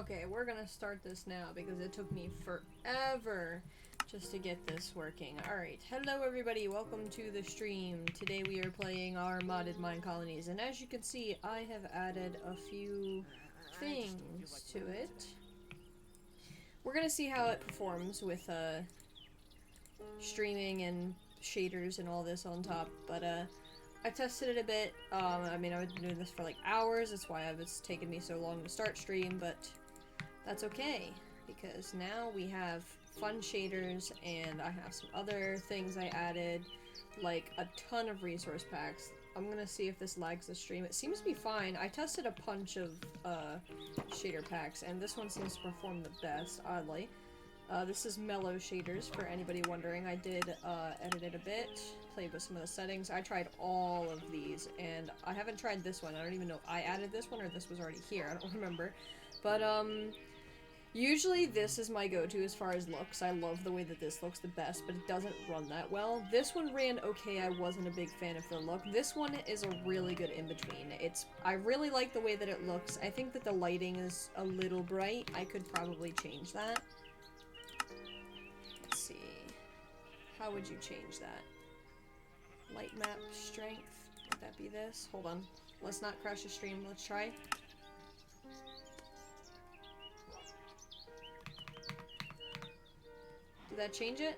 Okay, we're gonna start this now because it took me forever just to get this working. Alright, hello everybody, welcome to the stream. Today we are playing our modded Minecolonies, and as you can see, I have added a few things to it. We're gonna see how it performs with streaming and shaders and all this on top, but I tested it a bit. I mean, I've been doing this for like hours, that's why it's taken me so long to start stream, but that's okay, because now we have fun shaders, and I have some other things I added, like a ton of resource packs. I'm gonna see if this lags the stream. It seems to be fine. I tested a bunch of shader packs, and this one seems to perform the best, oddly. This is mellow shaders, for anybody wondering. I did edit it a bit, played with some of the settings. I tried all of these, and I haven't tried this one. I don't even know if I added this one or this was already here. I don't remember. But, usually this is my go-to as far as looks. I love the way that this looks the best, but it doesn't run that well. This one ran okay. I wasn't a big fan of the look. This one is a really good in-between. I really like the way that it looks. I think that the lighting is a little bright. I could probably change that. Let's see. How would you change that? Light map strength. Would that be this? Hold on. Let's not crash the stream. Let's try. Did that change it?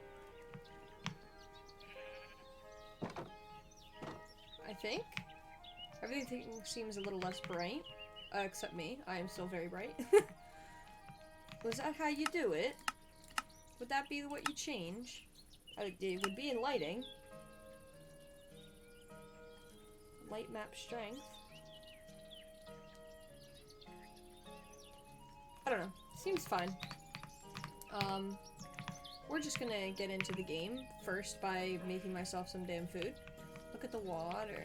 I think. Everything seems a little less bright. Except me. I am still very bright. Was that how you do it? Would that be what you change? It would be in lighting. Light map strength. I don't know. Seems fine. We're just gonna get into the game first by making myself some damn food. Look at the water.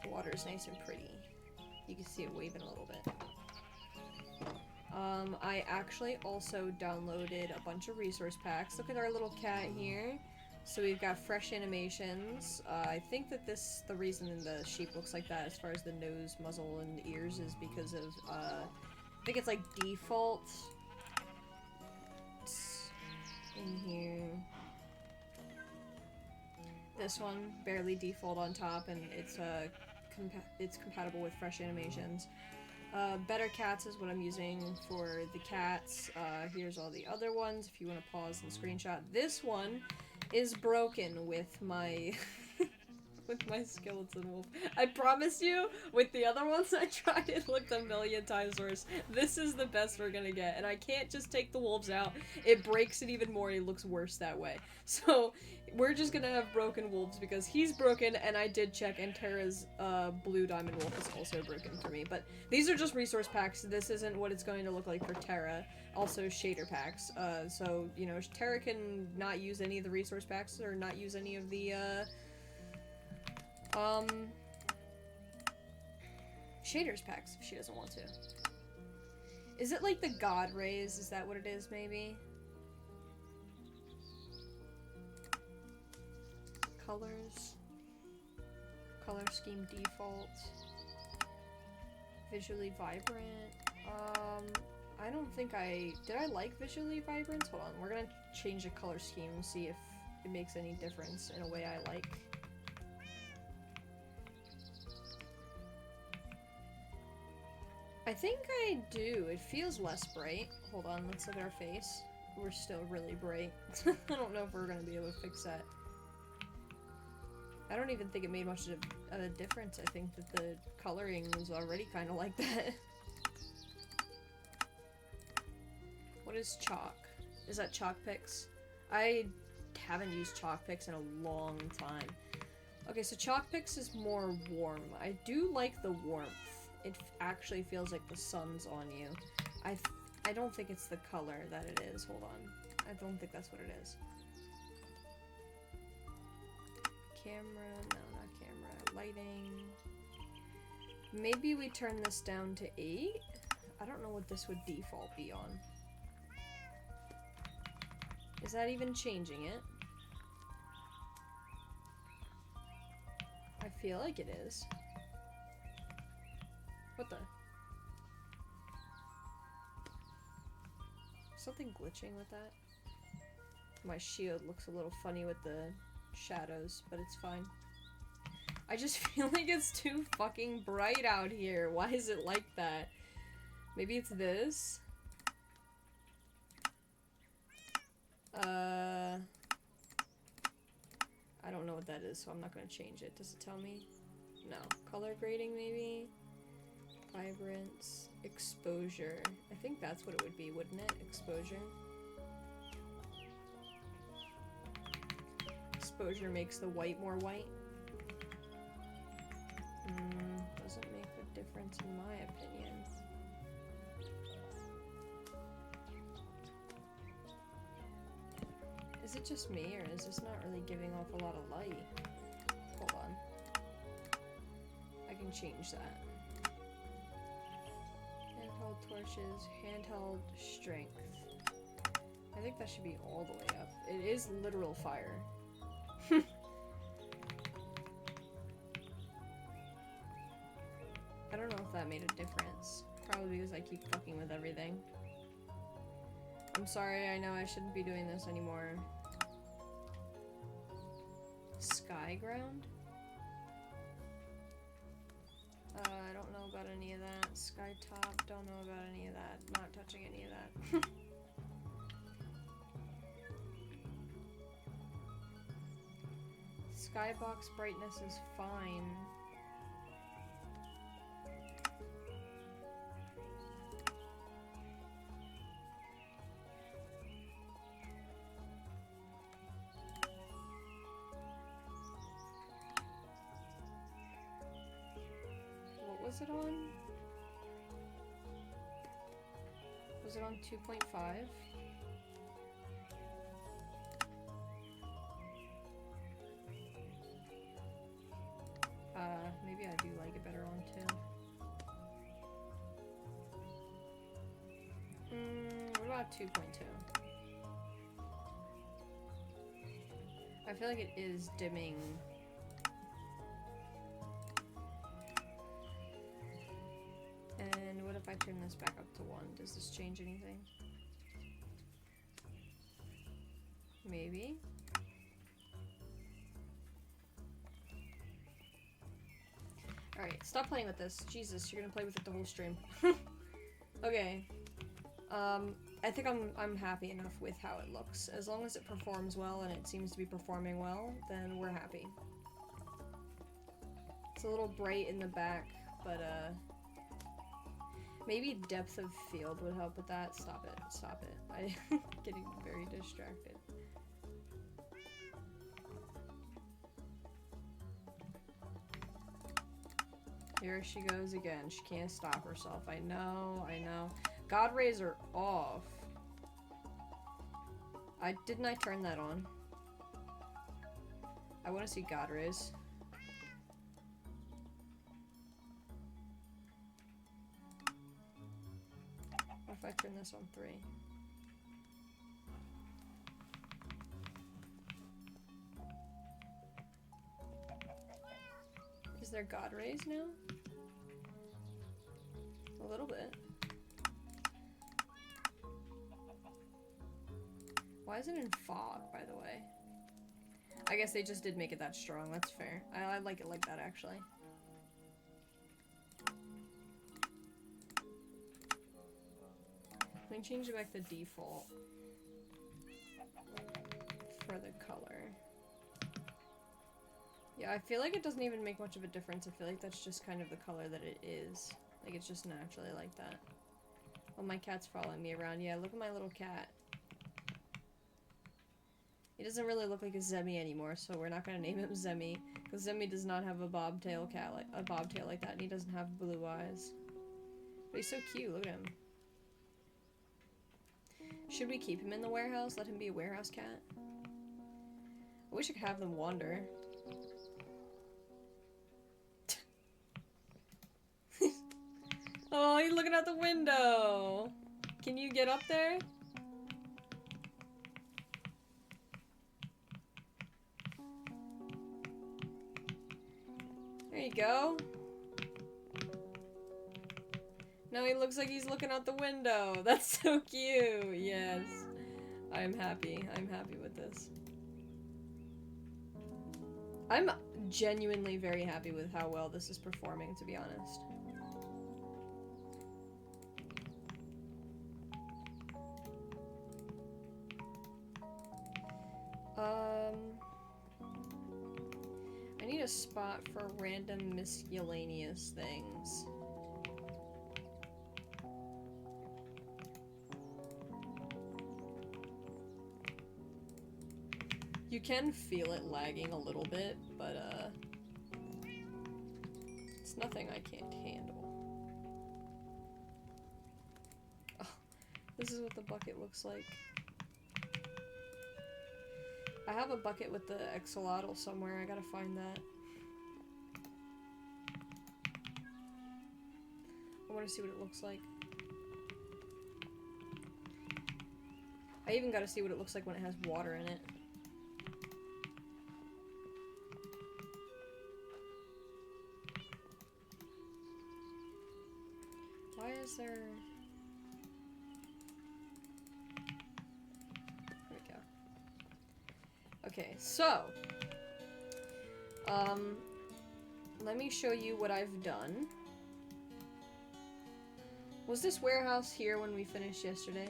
The water is nice and pretty. You can see it waving a little bit. I actually also downloaded a bunch of resource packs. Look at our little cat here. So we've got fresh animations. I think that the reason the sheep looks like that as far as the nose, muzzle, and ears is because of, I think it's like default. It's in here. This one, barely default on top, and it's compatible with fresh animations. Better Cats is what I'm using for the cats. Here's all the other ones if you want to pause and screenshot. This one is broken with my with my skeleton wolf. I promise you, with the other ones I tried, it looked a million times worse. This is the best we're gonna get, and I can't just take the wolves out. It breaks it even more, it looks worse that way. So, we're just gonna have broken wolves because he's broken, and I did check, and Terra's blue diamond wolf is also broken for me. But these are just resource packs. This isn't what it's going to look like for Terra. Also shader packs. So, you know, Terra can not use any of the resource packs, or not use any of the, shaders packs if she doesn't want to. Is it like the god rays? Is that what it is, maybe? Colors. Color scheme default. Visually vibrant. I don't think did I like visually vibrant? Hold on, we're gonna change the color scheme and see if it makes any difference in a way I like. I think I do. It feels less bright. Hold on, let's look at our face. We're still really bright. I don't know if we're gonna be able to fix that. I don't even think it made much of a difference. I think that the coloring was already kind of like that. What is chalk? Is that chalk picks? I haven't used chalk picks in a long time. Okay, so chalk picks is more warm. I do like the warmth. It actually feels like the sun's on you. I don't think it's the color that it is. Hold on. I don't think that's what it is. Camera, no, not camera. Lighting. Maybe we turn this down to 8? I don't know what this would default be on. Is that even changing it? I feel like it is. What the? something glitching with that? My shield looks a little funny with the shadows, but it's fine. I just feel like it's too fucking bright out here. Why is it like that? Maybe it's this? I don't know what that is, so I'm not gonna change it. Does it tell me? No. Color grading, maybe? Vibrance. Exposure. I think that's what it would be, wouldn't it? Exposure. Exposure makes the white more white. Doesn't make a difference in my opinion. Is it just me, or is this not really giving off a lot of light? Hold on. I can change that. Handheld torches, handheld strength. I think that should be all the way up. It is literal fire. I don't know if that made a difference. Probably because I keep fucking with everything. I'm sorry, I know I shouldn't be doing this anymore. Sky ground? I don't know about any of that. Sky top, don't know about any of that. Not touching any of that. Skybox brightness is fine. What was it on? Was it on 2.5? Maybe I do like it better on 2. What about 2.2? I feel like it is dimming. And what if I turn this back up to 1? Does this change anything? Maybe. Alright, stop playing with this. Jesus, you're gonna play with it the whole stream. Okay. I think I'm happy enough with how it looks. As long as it performs well, and it seems to be performing well, then we're happy. It's a little bright in the back, but maybe depth of field would help with that. Stop it. Stop it. I'm getting very distracted. Here she goes again. She can't stop herself. I know, I know. God rays are off. Didn't I turn that on? I want to see God rays. What if I turn this on 3? Is there God rays now? A little bit. Why is it in fog, by the way? I guess they just did make it that strong. That's fair. I like it like that, actually. Let me change it back to default for the color. Yeah, I feel like it doesn't even make much of a difference. I feel like that's just kind of the color that it is. Like, it's just naturally like that. Oh, my cat's following me around. Yeah, look at my little cat. He doesn't really look like a Zemi anymore, so we're not gonna name him Zemi, because Zemi does not have a bobtail cat like a bobtail like that, and he doesn't have blue eyes. But he's so cute. Look at him. Should we keep him in the warehouse? Let him be a warehouse cat? I wish I could have them wander. Oh, he's looking out the window. Can you get up there? There you go. Now he looks like he's looking out the window. That's so cute. Yes. I'm happy. I'm happy with this. I'm genuinely very happy with how well this is performing, to be honest. I need a spot for random miscellaneous things. You can feel it lagging a little bit, but it's nothing I can't handle. Oh, this is what the bucket looks like. I have a bucket with the axolotl somewhere, I gotta find that. I wanna see what it looks like. I even gotta see what it looks like when it has water in it. Why is there... Okay, so, let me show you what I've done. Was this warehouse here when we finished yesterday?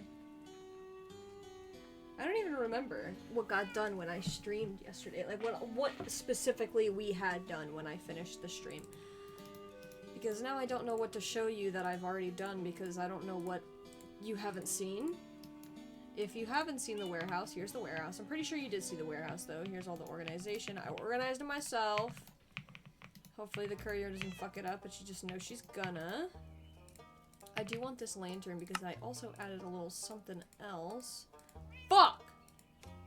I don't even remember what got done when I streamed yesterday. Like, what specifically we had done when I finished the stream. Because now I don't know what to show you that I've already done because I don't know what you haven't seen. If you haven't seen the warehouse, here's the warehouse. I'm pretty sure you did see the warehouse, though. Here's all the organization. I organized it myself. Hopefully the courier doesn't fuck it up, but she just knows she's gonna. I do want this lantern because I also added a little something else. Fuck!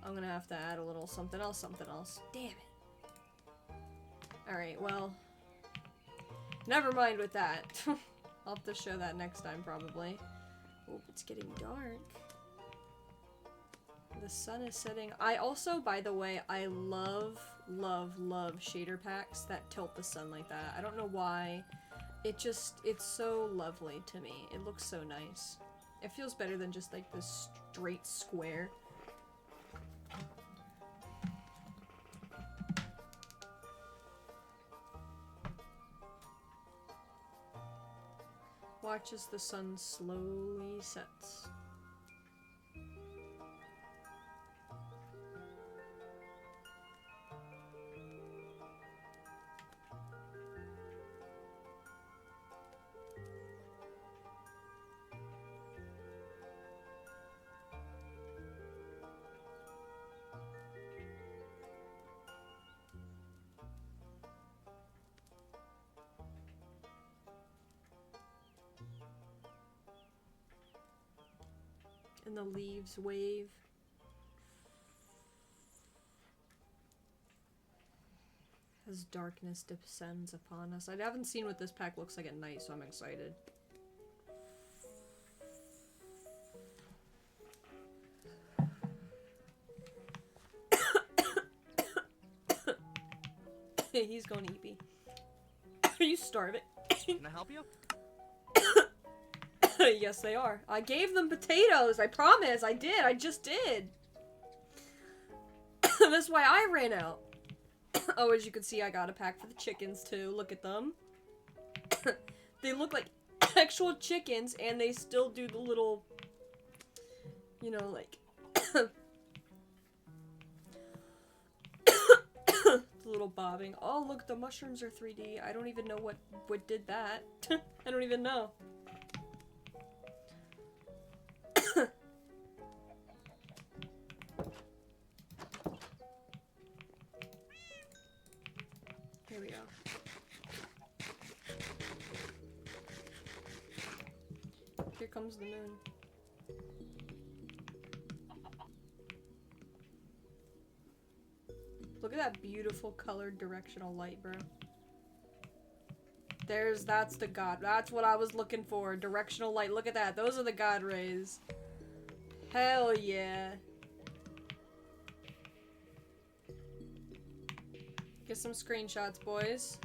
I'm gonna have to add a little something else, Damn it. Alright, well. Never mind with that. I'll have to show that next time, probably. Oh, it's getting dark. The sun is setting. I also, by the way, I love shader packs that tilt the sun like that. I don't know why. It's so lovely to me. It looks so nice. It feels better than just like this straight square. Watch as the sun slowly sets. And the leaves wave. As darkness descends upon us. I haven't seen what this pack looks like at night, so I'm excited. He's going to eat. Are you starving? Can I help you? Yes, they are. I gave them potatoes. I promise. I did. I just did. That's why I ran out. Oh, as you can see, I got a pack for the chickens, too. Look at them. They look like actual chickens, and they still do the little, you know, like, the little bobbing. Oh, look, the mushrooms are 3D. I don't even know what did that. I don't even know. Here we go. Here comes the moon. Look at that beautiful colored directional light, bro. That's the god. That's what I was looking for. Directional light. Look at that. Those are the god rays. Hell yeah. Get some screenshots, boys.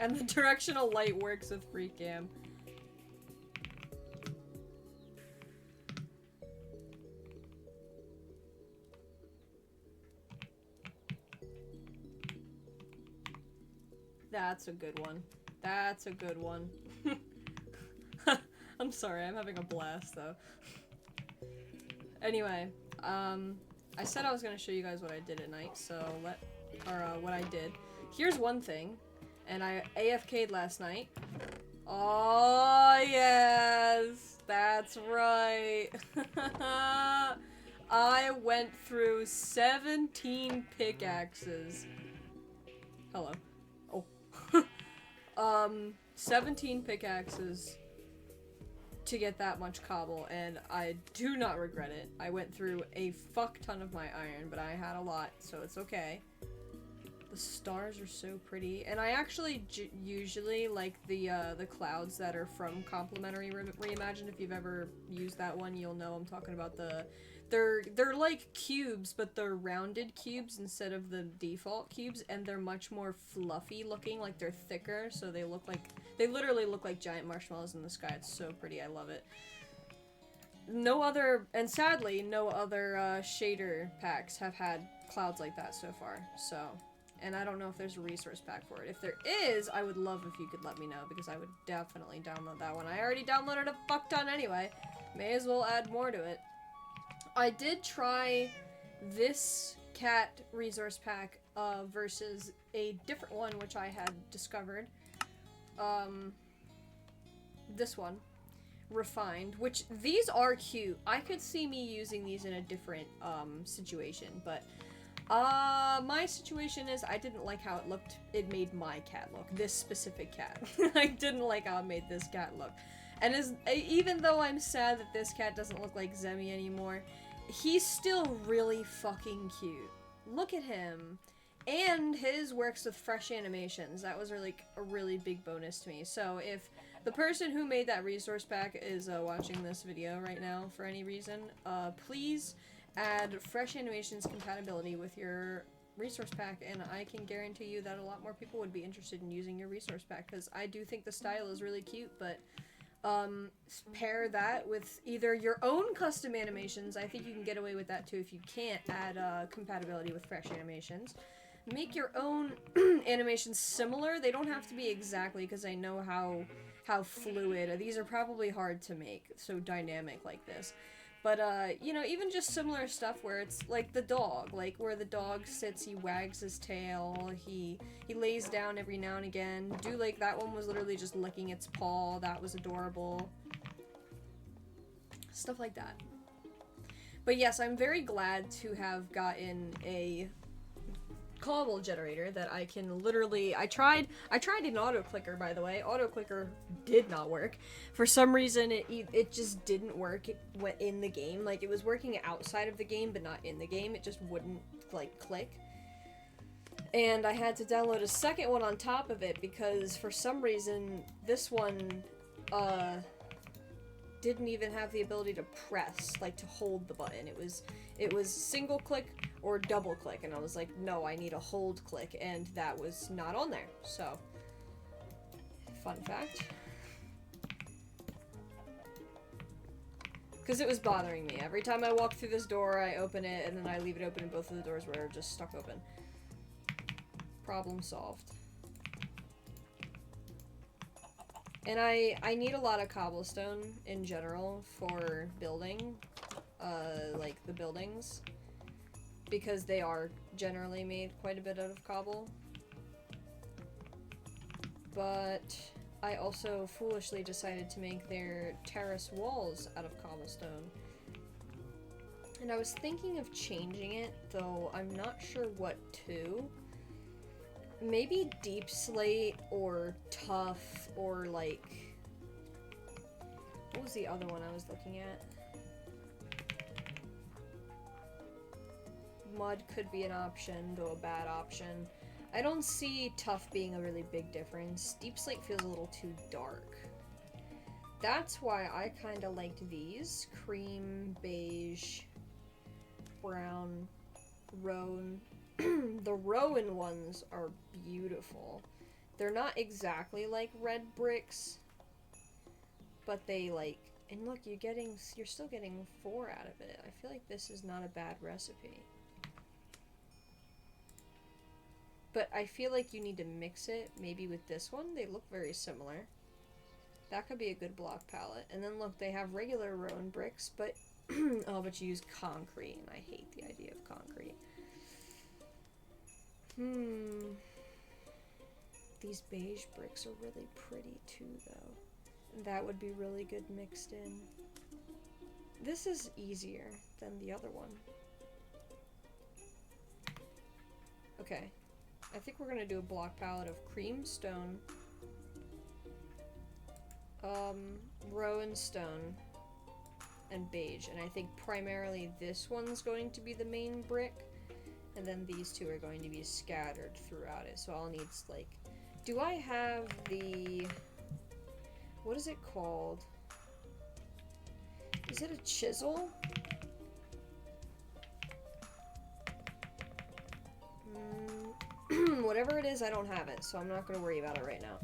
And the directional light works with free cam. That's a good one. That's a good one. I'm sorry, I'm having a blast though. Anyway, I said I was gonna show you guys what I did at night, so what I did. Here's one thing, and I AFK'd last night. Oh, yes! That's right! I went through 17 pickaxes. Hello. Oh. 17 pickaxes to get that much cobble, and I do not regret it. I went through a fuck ton of my iron, but I had a lot, so it's okay. The stars are so pretty, and I actually usually like the clouds that are from Complimentary Reimagined. If you've ever used that one, you'll know I'm talking about they're like cubes, but they're rounded cubes instead of the default cubes, and they're much more fluffy looking, like they're thicker, so they literally look like giant marshmallows in the sky. It's so pretty, I love it. Sadly, no other shader packs have had clouds like that so far, so. And I don't know if there's a resource pack for it. If there is, I would love if you could let me know, because I would definitely download that one. I already downloaded a fuck ton anyway. May as well add more to it. I did try this cat resource pack versus a different one which I had discovered. This one. Refined, which these are cute. I could see me using these in a different situation, but my situation is I didn't like how it looked. It made my cat look. This specific cat. I didn't like how it made this cat look. And even though I'm sad that this cat doesn't look like Zemi anymore, he's still really fucking cute. Look at him. And his works with fresh animations. That was really a really big bonus to me. So if the person who made that resource pack is watching this video right now for any reason, please add fresh animations compatibility with your resource pack, and I can guarantee you that a lot more people would be interested in using your resource pack, because I do think the style is really cute, but pair that with either your own custom animations. I think you can get away with that too if you can't add compatibility with fresh animations. Make your own animations similar. They don't have to be exactly, because I know how fluid. These are probably hard to make so dynamic like this. But, you know, even just similar stuff where it's like the dog, like where the dog sits, he wags his tail, he lays down every now and again. Like, that one was literally just licking its paw. That was adorable. Stuff like that. But yes, I'm very glad to have gotten a cobble generator that I can literally, I tried an auto clicker, by the way. Auto clicker did not work. For some reason, it just didn't work in the game. Like, it was working outside of the game, but not in the game. It just wouldn't, like, click. And I had to download a second one on top of it, because for some reason, this one, didn't even have the ability to press, like, to hold the button. It was single click or double click, and I was like, no, I need a hold click, and that was not on there. So, fun fact. Because it was bothering me. Every time I walk through this door, I open it, and then I leave it open, and both of the doors were just stuck open. Problem solved. And I need a lot of cobblestone in general for building, like the buildings, because they are generally made quite a bit out of cobble. But I also foolishly decided to make their terrace walls out of cobblestone. And I was thinking of changing it, though I'm not sure what to. Maybe deep slate or tough or like, what was the other one I was looking at? Mud could be an option, though a bad option. I don't see tough being a really big difference. Deep slate feels a little too dark. That's why I kind of liked these. Cream, beige, brown, roan. The Rowan ones are beautiful. They're not exactly like red bricks, but they like, and look, you're still getting 4 out of it. I feel like this is not a bad recipe. But I feel like you need to mix it maybe with this one. They look very similar. That could be a good block palette. And then look, they have regular rowan bricks, but oh, but you use concrete, and I hate the idea of concrete. These beige bricks are really pretty too, though. That would be really good mixed in. This is easier than the other one. Okay. I think we're gonna do a block palette of cream stone, rowan stone, and beige. And I think primarily this one's going to be the main brick, and then these two are going to be scattered throughout it. So I'll need, like, do I have the, what is it called? Is it a chisel? Whatever it is, I don't have it, so I'm not going to worry about it right now.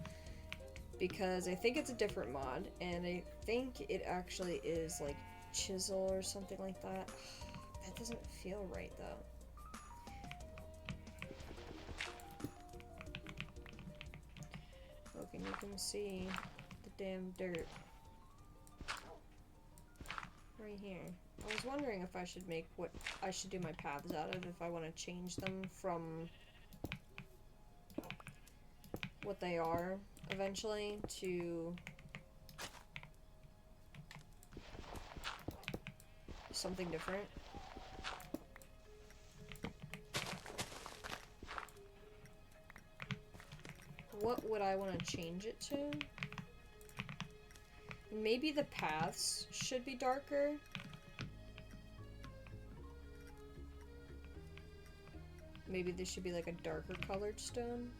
Because I think it's a different mod, and I think it actually is, like, chisel or something like that. That doesn't feel right, though. Look, and you can see the damn dirt. Right here. I was wondering if I should make what I should do my paths out of, if I want to change them from what they are eventually to something different. What would I want to change it to? Maybe the paths should be darker. Maybe this should be like a darker colored stone.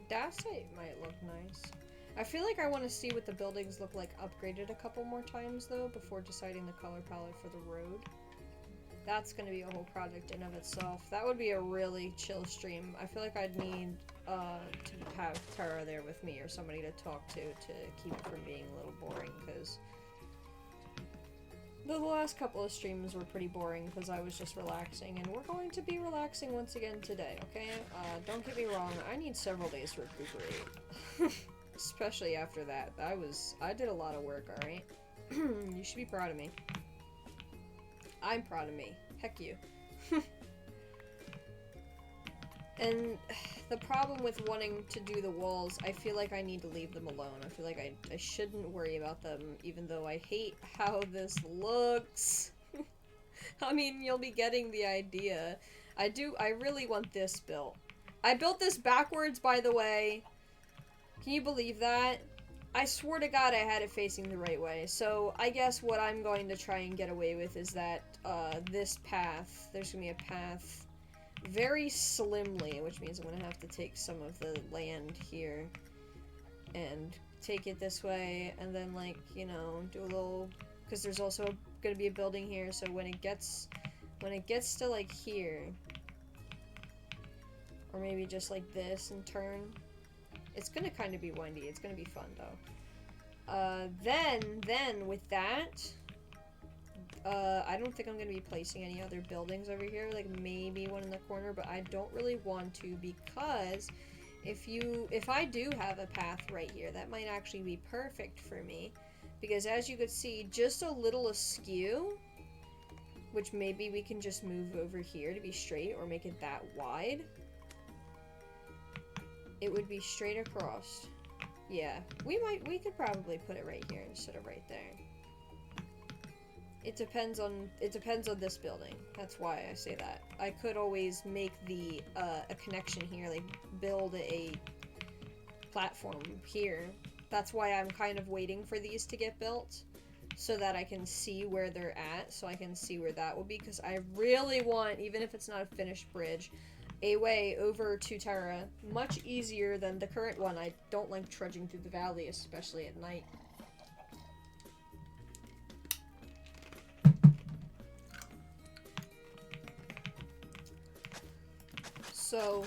Dacite might look nice. I feel like I want to see what the buildings look like upgraded a couple more times, though, before deciding the color palette for the road. That's going to be a whole project in of itself. That would be a really chill stream. I feel like I'd need to have Tara there with me, or somebody to talk to keep it from being a little boring, because the last couple of streams were pretty boring because I was just relaxing, and we're going to be relaxing once again today, okay? Don't get me wrong, I need several days to recuperate. Especially after that. I did a lot of work, alright? You should be proud of me. I'm proud of me. Heck you. And the problem with wanting to do the walls, I feel like I need to leave them alone. I feel like I shouldn't worry about them, even though I hate how this looks. I mean, you'll be getting the idea. I really want this built. I built this backwards, by the way. Can you believe that? I swore to God I had it facing the right way. So I guess what I'm going to try and get away with is that this path, there's gonna be a path very slimly, which means I'm gonna have to take some of the land here and take it this way, and then, like, you know, do a little, because there's also gonna be a building here, so when it gets to like here, or maybe just like this and turn, it's gonna kind of be windy. It's gonna be fun though. Then with that, I don't think I'm gonna be placing any other buildings over here, like maybe one in the corner, but I don't really want to, because if I do have a path right here, that might actually be perfect for me, because as you could see, just a little askew, which maybe we can just move over here to be straight, or make it that wide. It would be straight across. Yeah, we could probably put it right here instead of right there. It depends on this building. That's why I say that. I could always make the a connection here, like build a platform here. That's why I'm kind of waiting for these to get built. so that I can see where they're at, so I can see where that will be, because I really want, even if it's not a finished bridge, a way over to Terra much easier than the current one. I don't like trudging through the valley, especially at night. So,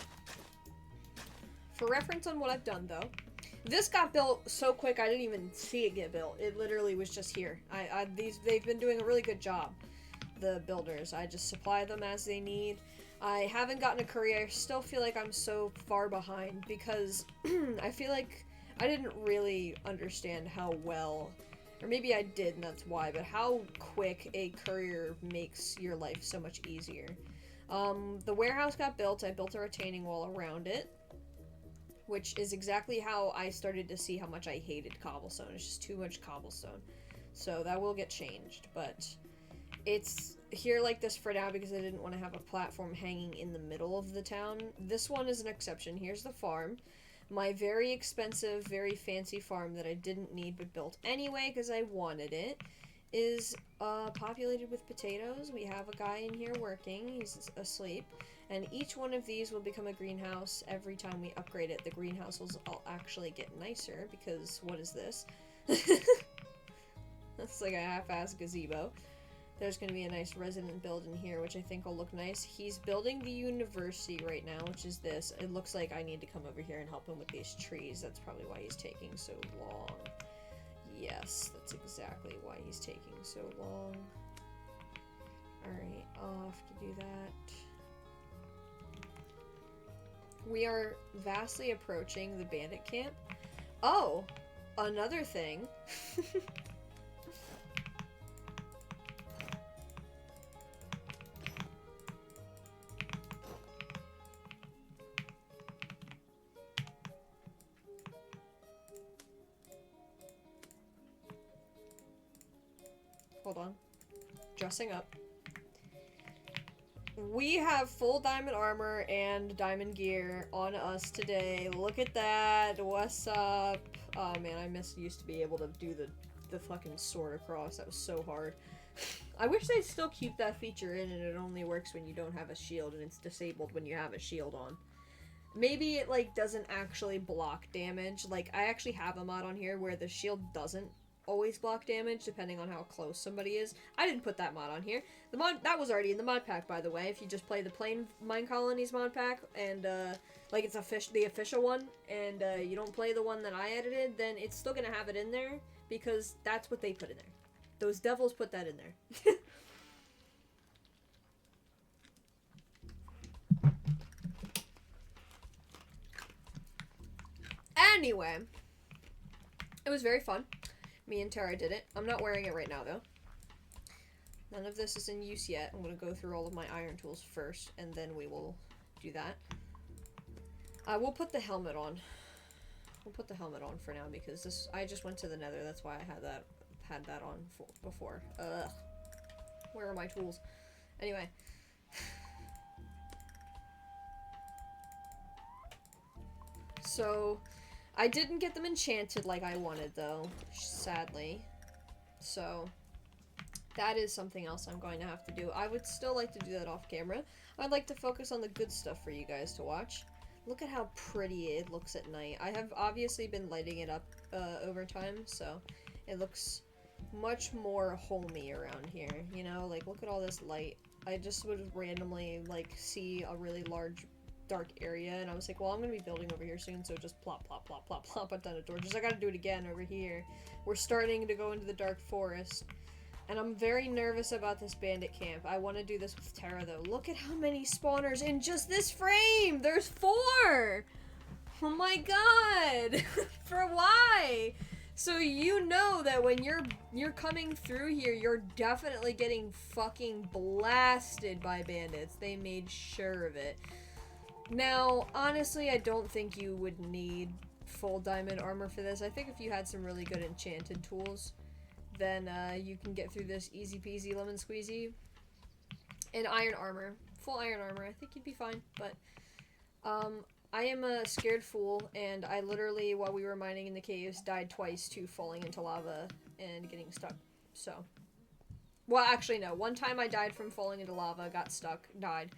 for reference on what I've done, though, this got built so quick I didn't even see it get built. It literally was just here. They've been doing a really good job, the builders. I just supply them as they need. I haven't gotten a courier. I still feel like I'm so far behind because I feel like I didn't really understand how well, or maybe I did and that's why, but how quick a courier makes your life so much easier. The warehouse got built. I built a retaining wall around it, which is exactly how I started to see how much I hated cobblestone. It's just too much cobblestone. So that will get changed, but it's here like this for now because I didn't want to have a platform hanging in the middle of the town. This one is an exception. Here's the farm. My very expensive, very fancy farm that I didn't need but built anyway because I wanted it is populated with potatoes. We have a guy in here working. He's asleep. And each one of these will become a greenhouse every time we upgrade it. The greenhouse will actually get nicer because what is this? That's like a half-assed gazebo. There's going to be a nice resident build in here, which I think will look nice. He's building the university right now, which is this. It looks like I need to come over here and help him with these trees. That's probably why he's taking so long. Yes, that's exactly why he's taking so long. Alright, I'll have to do that. We are vastly approaching the bandit camp. Oh! Another thing. Hold on. Dressing up. We have full diamond armor and diamond gear on us today. Look at that. What's up? Oh man, I used to be able to do the fucking sword across. That was so hard. I wish they'd still keep that feature in and it only works when you don't have a shield and it's disabled when you have a shield on. Maybe it like doesn't actually block damage. Like I actually have a mod on here where the shield doesn't always block damage depending on how close somebody is. I didn't put that mod on here. The mod that was already in the mod pack, by the way. If you just play the plain Minecolonies mod pack and like it's the official one and you don't play the one that I edited, then it's still gonna have it in there because that's what they put in there. Those devils put that in there. Anyway, it was very fun. Me and Tara did it. I'm not wearing it right now, though. None of this is in use yet. I'm going to go through all of my iron tools first, and then we will do that. We'll put the helmet on. We'll put the helmet on for now, because I just went to the nether. That's why I had that on before. Ugh. Where are my tools? Anyway. So, I didn't get them enchanted like I wanted, though, sadly. So, that is something else I'm going to have to do. I would still like to do that off camera. I'd like to focus on the good stuff for you guys to watch. Look at how pretty it looks at night. I have obviously been lighting it up over time, so it looks much more homey around here, you know? Like, look at all this light. I just would randomly, like, see a really large dark area, and I was like, well, I'm gonna be building over here soon, so just plop, plop, plop, plop, plop a ton of torches. I gotta do it again over here. We're starting to go into the dark forest, and I'm very nervous about this bandit camp. I want to do this with Terra, though. Look at how many spawners in just this frame! There's 4! Oh my god! For why? So you know that when you're coming through here, you're definitely getting fucking blasted by bandits. They made sure of it. Now, honestly, I don't think you would need full diamond armor for this. I think if you had some really good enchanted tools, then you can get through this easy peasy lemon squeezy. And iron armor. Full iron armor, I think you'd be fine. But, I am a scared fool, and I literally, while we were mining in the caves, died twice to falling into lava and getting stuck. So. Well, actually, no. One time I died from falling into lava, got stuck, died.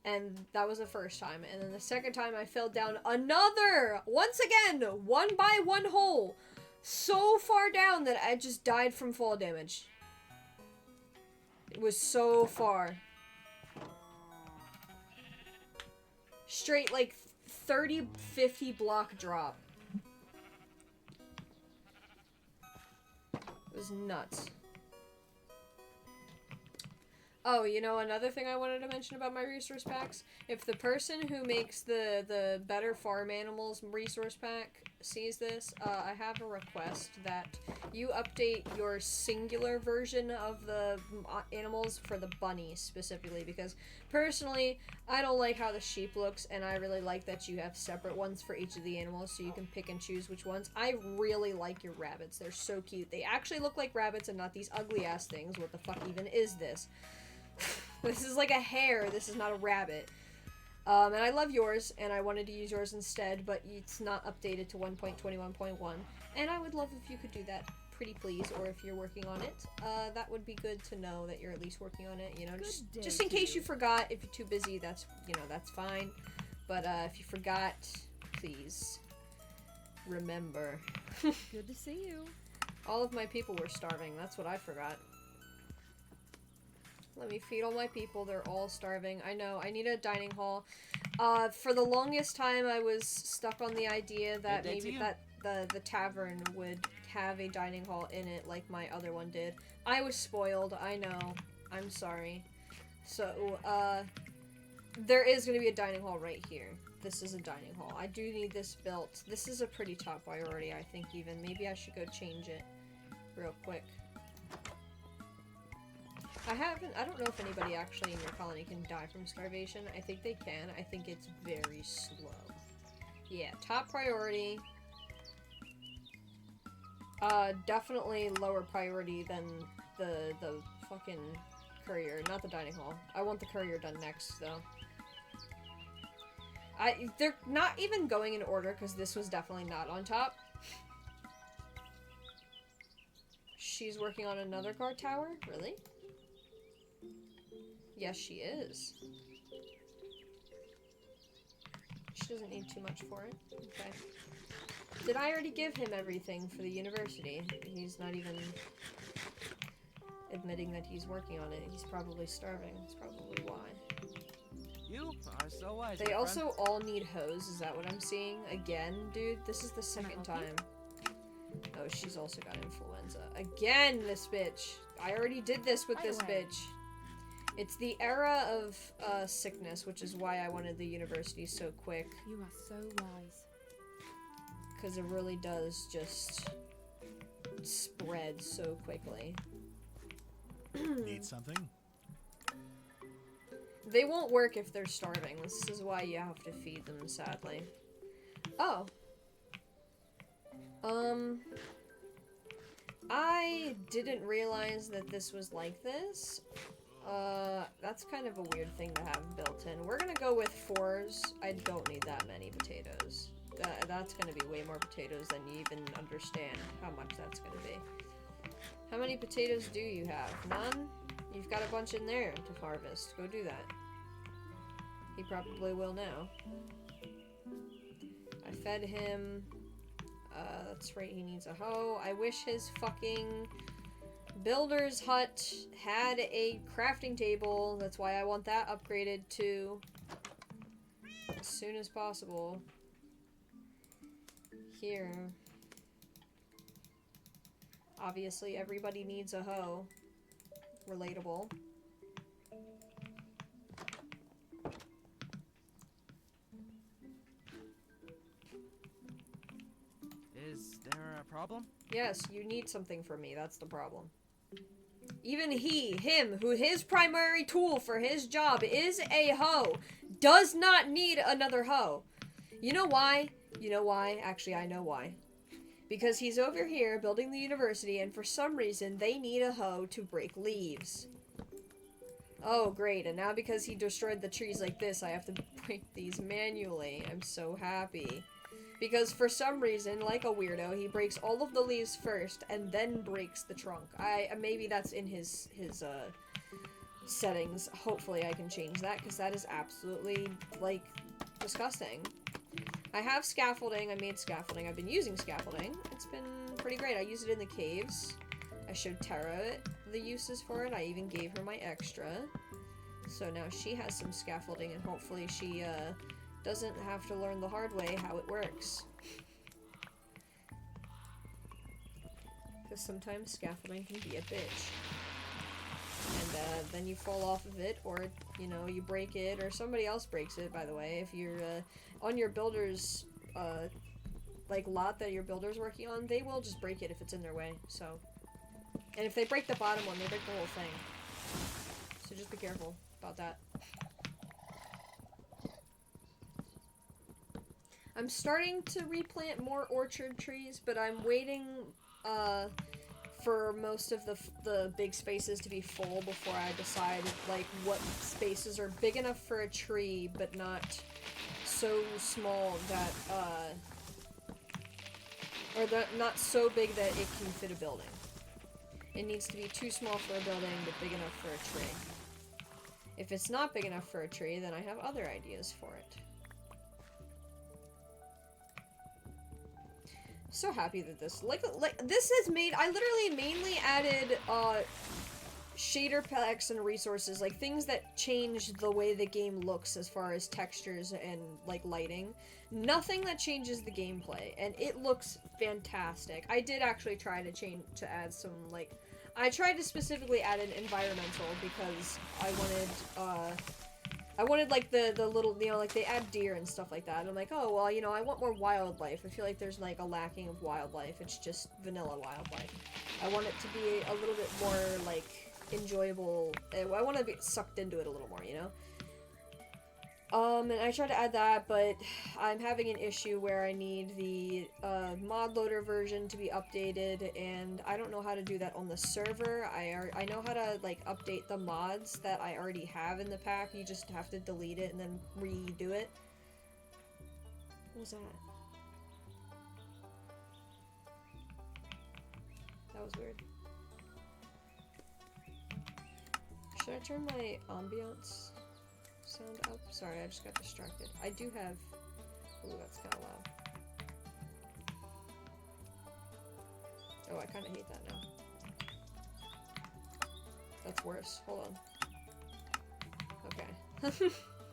And that was the first time. And then the second time I fell down another, once again, 1 by 1 hole. So far down that I just died from fall damage. It was so far. Straight like 30, 50 block drop. It was nuts. Oh, you know, another thing I wanted to mention about my resource packs, if the person who makes the Better Farm Animals resource pack sees this, I have a request that you update your singular version of the animals for the bunnies specifically, because personally, I don't like how the sheep looks, and I really like that you have separate ones for each of the animals so you can pick and choose which ones. I really like your rabbits. They're so cute. They actually look like rabbits and not these ugly ass things. What the fuck even is this? This is like a hare. This is not a rabbit. And I love yours, and I wanted to use yours instead, but it's not updated to 1.21.1. And I would love if you could do that, pretty please, or if you're working on it. That would be good to know that you're at least working on it, you know, just in case you forgot. If you're too busy, that's, you know, that's fine. But if you forgot, please remember. Good to see you. All of my people were starving. That's what I forgot. Let me feed all my people. They're all starving. I know. I need a dining hall. For the longest time, I was stuck on the idea that maybe that the tavern would have a dining hall in it like my other one did. I was spoiled. I know. I'm sorry. So, there is going to be a dining hall right here. This is a dining hall. I do need this built. This is a pretty top priority, I think, even. Maybe I should go change it real quick. I don't know if anybody actually in your colony can die from starvation. I think they can. I think it's very slow. Yeah, top priority. Definitely lower priority than the fucking courier, not the dining hall. I want the courier done next, though. They're not even going in order, because this was definitely not on top. She's working on another guard tower? Really? Yes, she is. She doesn't need too much for it. Okay. Did I already give him everything for the university? He's not even admitting that he's working on it. He's probably starving. That's probably why. You are so wise. They also all need hose. Is that what I'm seeing? Again, dude? This is the second time. Oh, she's also got influenza. Again, this bitch. I already did this with this bitch. It's the era of sickness, which is why I wanted the university so quick. You are so wise. Because it really does just spread so quickly. Need something? They won't work if they're starving. This is why you have to feed them, sadly. Oh. I didn't realize that this was like this. That's kind of a weird thing to have built in. We're gonna go with 4s. I don't need that many potatoes. That's gonna be way more potatoes than you even understand how much that's gonna be. How many potatoes do you have? None? You've got a bunch in there to harvest. Go do that. He probably will now. I fed him. That's right, he needs a hoe. I wish his fucking builder's hut had a crafting table. That's why I want that upgraded to as soon as possible. Here. Obviously, everybody needs a hoe. Relatable. Is there a problem? Yes, you need something from me. That's the problem. Even him, who his primary tool for his job is a hoe, does not need another hoe. You know why? You know why? Actually, I know why. Because he's over here building the university, and for some reason, they need a hoe to break leaves. Oh, great. And now because he destroyed the trees like this, I have to break these manually. I'm so happy. Because for some reason, like a weirdo, he breaks all of the leaves first and then breaks the trunk. Maybe that's in his settings. Hopefully I can change that, because that is absolutely, like, disgusting. I have scaffolding. I made scaffolding. I've been using scaffolding. It's been pretty great. I use it in the caves. I showed Tara the uses for it. I even gave her my extra. So now she has some scaffolding, and hopefully she doesn't have to learn the hard way how it works. Because sometimes scaffolding can be a bitch. And then you fall off of it, or, you know, you break it, or somebody else breaks it, by the way. If you're on your builder's, like, lot that your builder's working on, they will just break it if it's in their way, so. And if they break the bottom one, they break the whole thing. So just be careful about that. I'm starting to replant more orchard trees, but I'm waiting, for most of the big spaces to be full before I decide, like, what spaces are big enough for a tree, but not so small that, or not so big that it can fit a building. It needs to be too small for a building, but big enough for a tree. If it's not big enough for a tree, then I have other ideas for it. So happy that this, like this has made, I literally mainly added, shader packs and resources, like things that change the way the game looks as far as textures and, like, lighting. Nothing that changes the gameplay, and it looks fantastic. I did actually try to add some, like, I tried to specifically add an environmental because I wanted, like, the little, you know, like, they add deer and stuff like that. And I'm like, oh, well, you know, I want more wildlife. I feel like there's, like, a lacking of wildlife. It's just vanilla wildlife. I want it to be a little bit more, like, enjoyable. I want to be sucked into it a little more, you know? And I tried to add that, but I'm having an issue where I need the mod loader version to be updated, and I don't know how to do that on the server. I know how to, like, update the mods that I already have in the pack. You just have to delete it and then redo it. What was that? That was weird. Should I turn my ambiance sound up? Sorry, I just got distracted. I do have... Ooh, that's kind of loud. Oh, I kind of hate that now. That's worse. Hold on. Okay.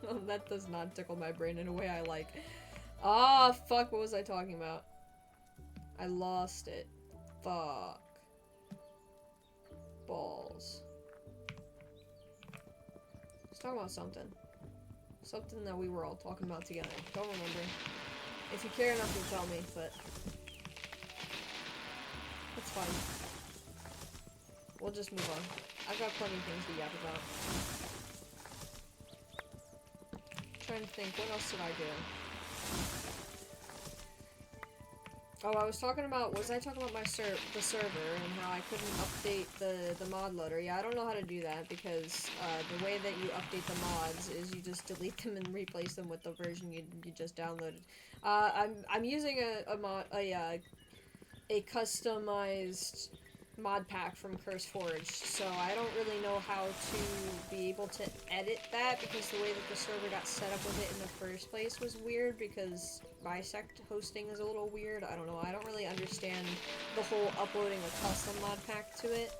Oh, that does not tickle my brain in a way I like. Ah, fuck, what was I talking about? I lost it. Fuck. Balls. Let's talk about something. Something that we were all talking about together. Don't remember. If you care enough to tell me, but... That's fine. We'll just move on. I've got plenty of things to yap about. Trying to think, what else did I do? Oh, I was talking about, was I talking about the server and how I couldn't update the mod loader? Yeah, I don't know how to do that because the way that you update the mods is you just delete them and replace them with the version you just downloaded. I'm using a customized mod pack from CurseForge, so I don't really know how to be able to edit that because the way that the server got set up with it in the first place was weird because bisect hosting is a little weird. I don't know. I don't really understand the whole uploading a custom mod pack to it.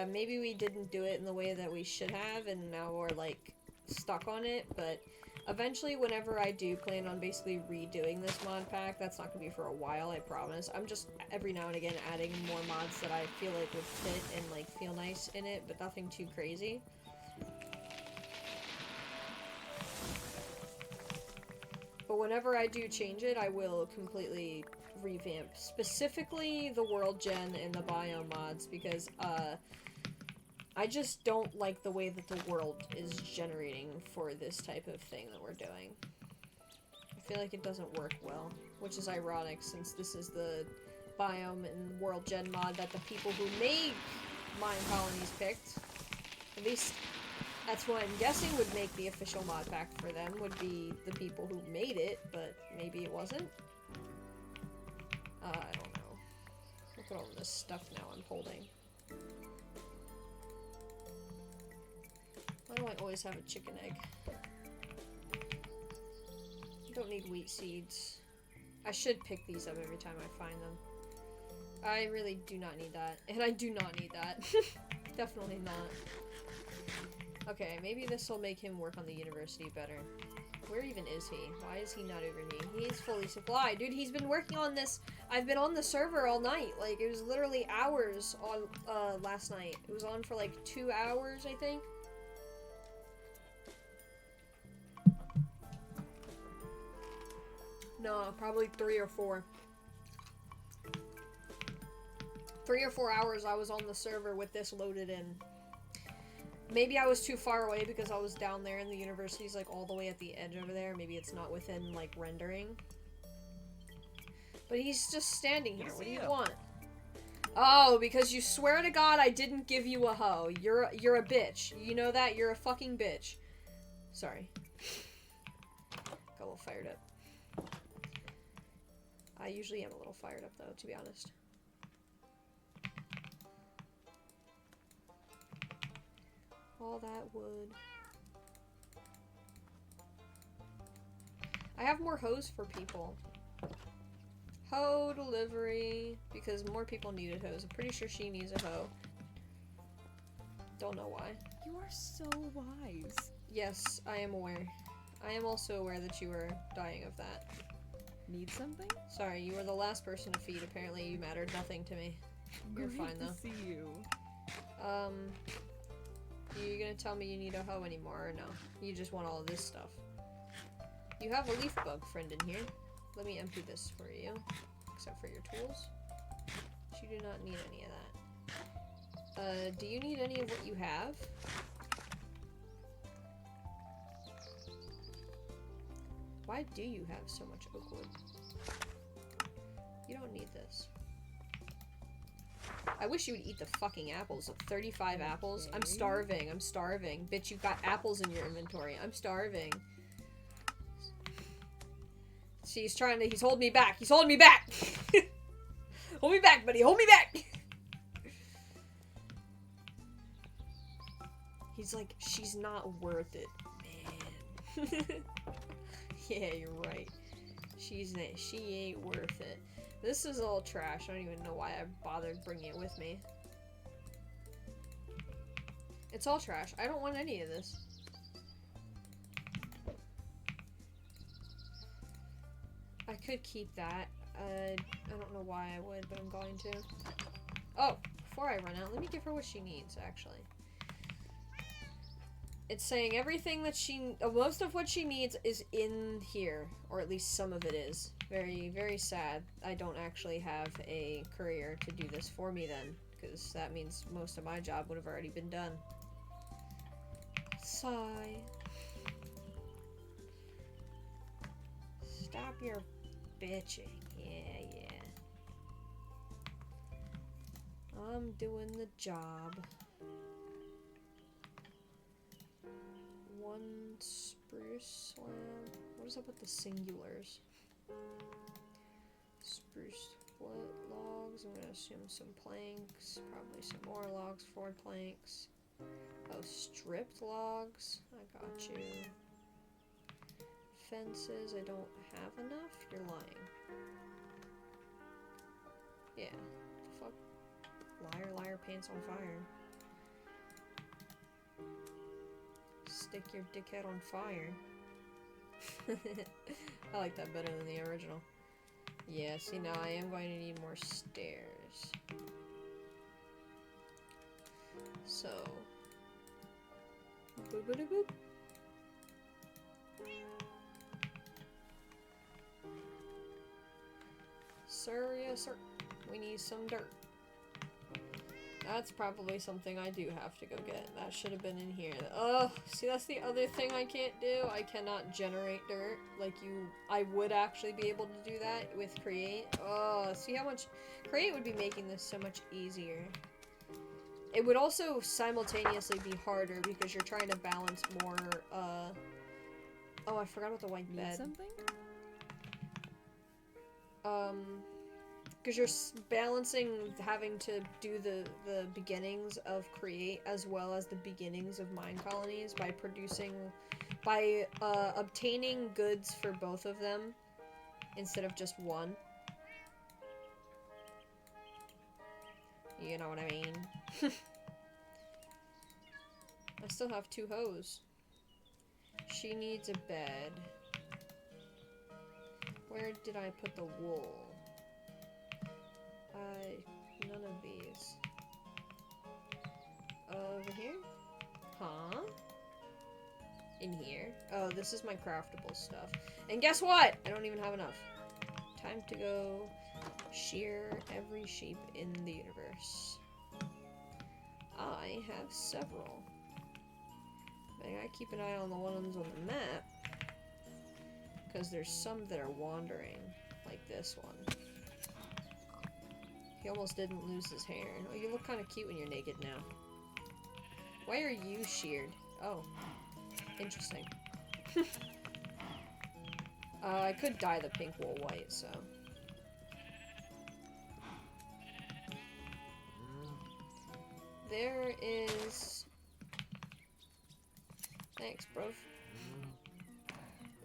Maybe we didn't do it in the way that we should have and now we're like stuck on it, but eventually, whenever I do plan on basically redoing this mod pack, that's not going to be for a while, I promise. I'm just, every now and again, adding more mods that I feel like would fit and, like, feel nice in it, but nothing too crazy. But whenever I do change it, I will completely revamp. Specifically, the world gen and the biome mods, because, I just don't like the way that the world is generating for this type of thing that we're doing. I feel like it doesn't work well, which is ironic since this is the biome and world gen mod that the people who made Minecolonies picked. At least That's what I'm guessing would make the official mod pack for them, would be the people who made it, but maybe it wasn't? I don't know. Look at all this stuff now I'm holding. Why do I always have a chicken egg? I don't need wheat seeds. I should pick these up every time I find them. I really do not need that. And I do not need that. Definitely not. Okay, maybe this will make him work on the university better. Where even is he? Why is he not over me? He's fully supplied. Dude, he's been working on this. I've been on the server all night. Like, it was literally hours on, last night. It was on for like 2 hours, I think. No, probably 3 or 4. 3 or 4 hours I was on the server with this loaded in. Maybe I was too far away because I was down there and the university's like all the way at the edge over there. Maybe it's not within like rendering. But he's just standing here. What do you want? Oh, because you swear to God I didn't give you a hoe. You're a bitch. You know that? You're a fucking bitch. Sorry. Got a little fired up. I usually am a little fired up though, to be honest. All that wood. I have more hoes for people. Hoe delivery. Because more people needed hoes. I'm pretty sure she needs a hoe. Don't know why. You are so wise. Yes, I am aware. I am also aware that you are dying of that. Need something? Sorry, you were the last person to feed. Apparently you mattered nothing to me. You're Great fine though. to see you. You gonna tell me you need a hoe anymore or no? You just want all of this stuff. You have a leaf bug friend in here. Let me empty this for you. Except for your tools. You do not need any of that. Do you need any of what you have? Why do you have so much oak wood? You don't need this. I wish you would eat the fucking apples. 35 apples? I'm starving. I'm starving. Bitch, you've got apples in your inventory. I'm starving. See, he's trying to- he's holding me back. He's holding me back! Hold me back, buddy. Hold me back! He's like, she's not worth it, man. Yeah, you're right. She ain't worth it. This is all trash. I don't even know why I bothered bringing it with me. It's all trash. I don't want any of this. I could keep that. I don't know why I would, but I'm going to. Oh, before I run out, let me give her what she needs, actually. It's saying everything that most of what she needs is in here, or at least some of it is. Very, very sad. I don't actually have a courier to do this for me then, because that means most of my job would have already been done. Sigh. Stop your bitching. Yeah, yeah. I'm doing the job. One spruce slab. What is up with the singulars? Spruce split logs. I'm gonna assume some planks. Probably some more logs for planks. Oh, stripped logs. I got you. Fences. I don't have enough? You're lying. Yeah. The fuck? Liar, liar, pants on fire. Stick your dickhead on fire. I like that better than the original. Yeah, see now I am going to need more stairs. So... boop boop boop. Sir, yes sir. We need some dirt. That's probably something I do have to go get. That should have been in here. Oh, see that's the other thing I can't do. I cannot generate dirt like I would actually be able to do that with create. Oh, see how much create would be making this so much easier. It would also simultaneously be harder because you're trying to balance more, oh, I forgot about the white Need bed. something? Because you're balancing having to do the beginnings of Create as well as the beginnings of Minecolonies by obtaining goods for both of them instead of just one. You know what I mean? I still have 2 hoes. She needs a bed. Where did I put the wool? None of these. Over here? Huh? In here? Oh, this is my craftable stuff. And guess what? I don't even have enough. Time to go shear every sheep in the universe. I have several. But I gotta keep an eye on the ones on the map. Because there's some that are wandering. Like this one. He almost didn't lose his hair. Oh, you look kind of cute when you're naked now. Why are you sheared? Oh. Interesting. I could dye the pink wool white, so... There is... Thanks, bro.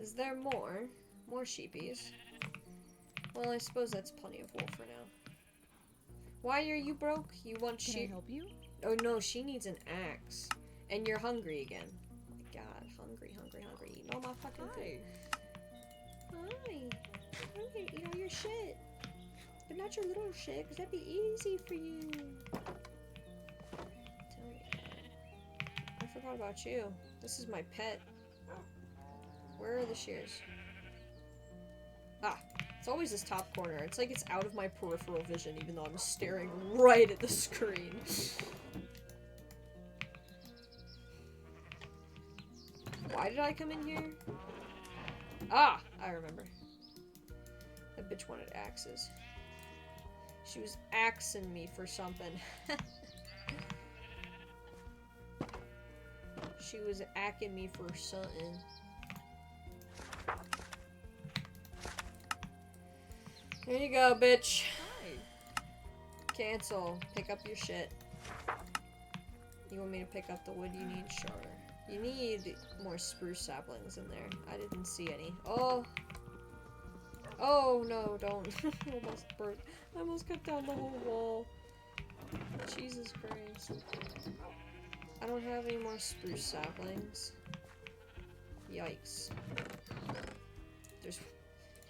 Is there more? More sheepies? Well, I suppose that's plenty of wool for now. Why are you broke? You want Can I help you? Oh no, she needs an axe. And you're hungry again. Oh my god, hungry. Eat all my fucking food. Hi. I'm gonna eat all your shit. But not your little shit, because that'd be easy for you. Tell me that. I forgot about you. This is my pet. Where are the shears? Ah. It's always this top corner. It's like it's out of my peripheral vision, even though I'm staring right at the screen. Why did I come in here? Ah! I remember. That bitch wanted axes. She was axing me for something. She was acking me for something. There you go, bitch. Hi. Cancel. Pick up your shit. You want me to pick up the wood you need? Sure. You need more spruce saplings in there. I didn't see any. Oh! Oh, no, don't. I almost broke. I almost cut down the whole wall. Jesus Christ. I don't have any more spruce saplings. Yikes.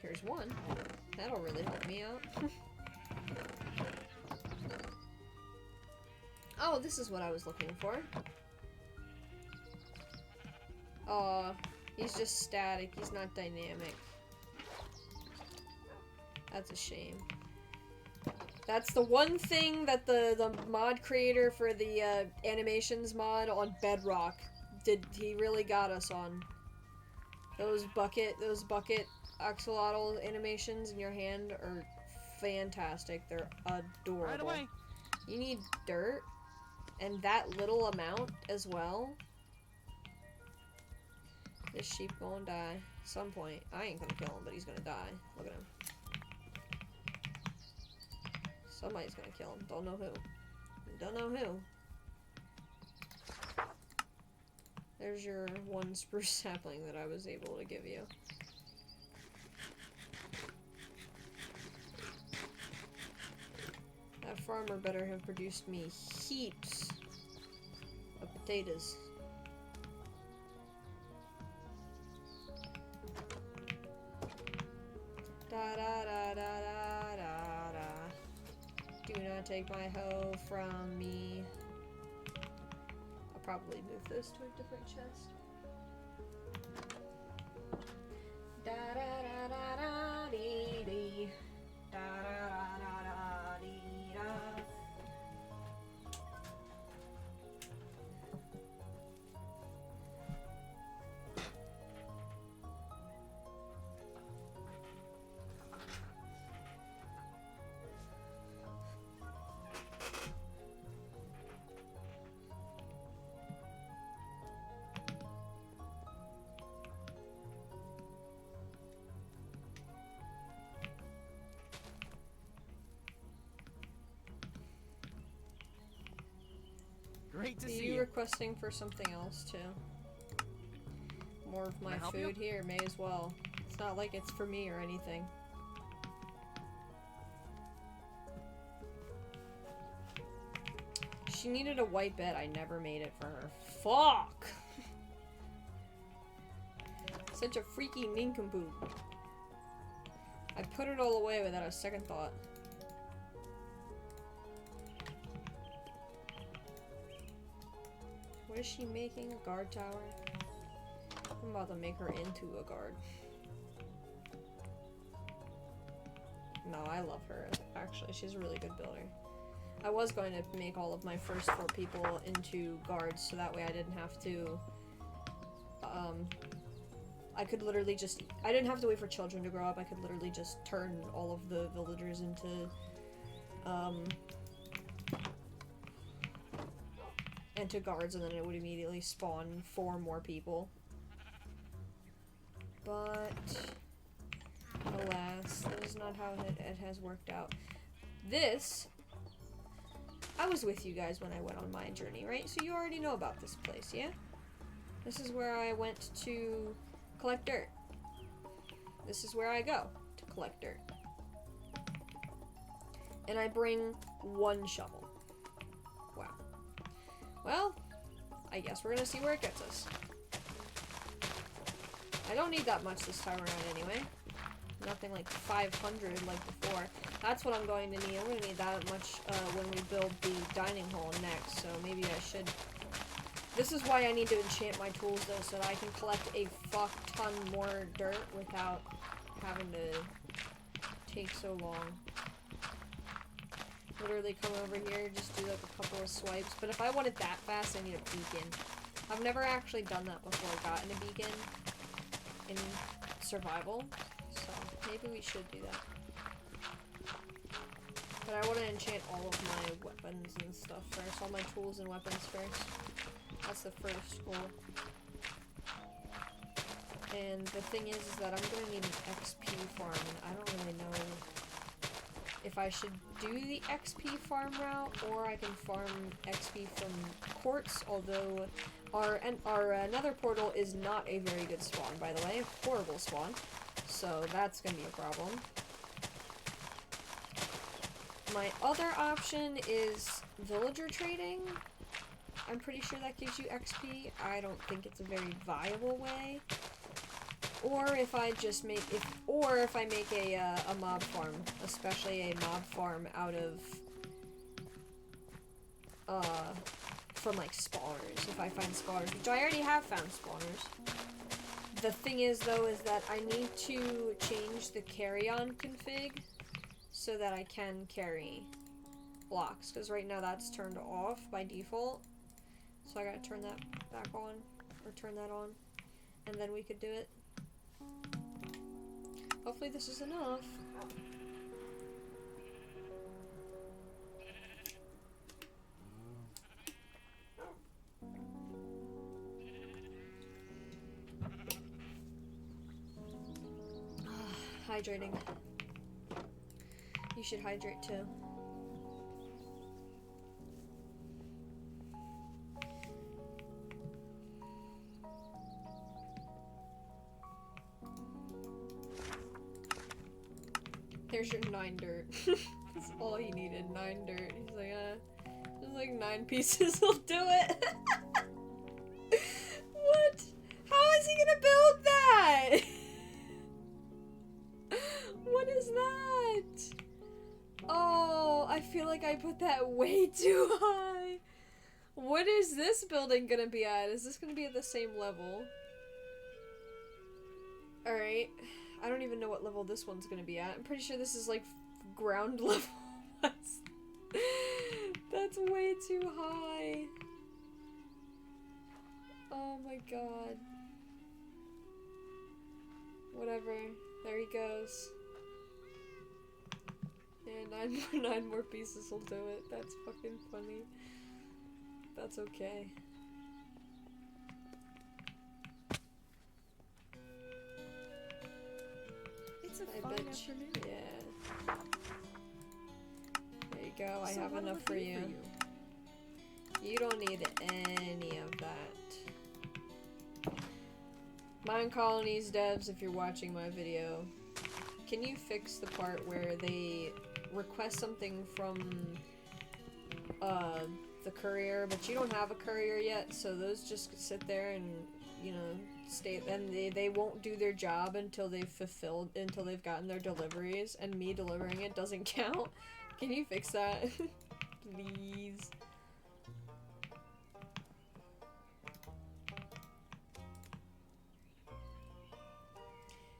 Here's one. That'll really help me out. Oh, this is what I was looking for. Aw, he's just static. He's not dynamic. That's a shame. That's the one thing that the mod creator for the animations mod on Bedrock he really got us on. Those bucket axolotl animations in your hand are fantastic. They're adorable. Right away. You need dirt, and that little amount as well. This sheep gonna die at some point. I ain't gonna kill him, but he's gonna die. Look at him. Somebody's gonna kill him. Don't know who. Don't know who. There's your one spruce sapling that I was able to give you. That farmer better have produced me heaps of potatoes. Da da da da da da da. Do not take my hoe from me. I'll probably move this to a different chest. Da da da da da dee dee. Da da da da da dee da. Great to Are see you you. requesting for something else too? More of my I help food you? here, may as well. It's not like it's for me or anything. She needed a white bed, I never made it for her. Fuck! Such a freaky nincompoop. I put it all away without a second thought. What is she making? A guard tower? I'm about to make her into a guard. No, I love her. Actually, she's a really good builder. I was going to make all of my first 4 people into guards, so that way I didn't have to, I could literally just, I didn't have to wait for children to grow up, I could literally just turn all of the villagers into guards, and then it would immediately spawn 4 more people. But alas, that is not how it has worked out. This, I was with you guys when I went on my journey, right? So you already know about this place, yeah? This is where I went to collect dirt. This is where I go to collect dirt. And I bring 1 shovel. Wow. Well, I guess we're gonna see where it gets us. I don't need that much this time around anyway. Nothing like 500 like before. That's what I'm going to need. I'm going to need that much when we build the dining hall next, so maybe I should... This is why I need to enchant my tools though, so that I can collect a fuck ton more dirt without having to take so long. Literally come over here, just do like a couple of swipes. But if I want it that fast, I need a beacon. I've never actually done that before, gotten a beacon in survival, so maybe we should do that. But I want to enchant all of my weapons and stuff first, all my tools and weapons first. That's the first goal. And the thing is that I'm going to need an XP farm, and I don't really know if I should do the XP farm route, or I can farm XP from quartz, although our nether portal is not a very good spawn, by the way. A horrible spawn. So that's going to be a problem. My other option is villager trading. I'm pretty sure that gives you XP. I don't think it's a very viable way. Or if I just make, if I make a mob farm, especially a mob farm out of, from like spawners, if I find spawners, which I already have found spawners. The thing is though, is that I need to change the carry-on config so that I can carry blocks, because right now that's turned off by default. So I gotta turn that back on, or turn that on, and then we could do it. Hopefully this is enough. Hydrating. You should hydrate too. There's your 9 dirt. That's all he needed, 9 dirt. He's like, just like 9 pieces will do it. What? How is he gonna build that? What is that? Oh, I feel like I put that way too high. What is this building gonna be at? Is this gonna be at the same level? Alright. I don't even know what level this one's gonna be at. I'm pretty sure this is like ground level. That's way too high. Oh my god. Whatever. There he goes. And 9 more pieces will do it. That's fucking funny. That's okay. It's a I fine bet afternoon. Yeah. There you go. I So have what'll enough it for do you. You don't need any of that. Minecolonies devs, if you're watching my video, can you fix the part where they request something from the courier, but you don't have a courier yet, so those just sit there and, you know, stay, and they won't do their job until they've gotten their deliveries, and me delivering it doesn't count? Can you fix that? Please.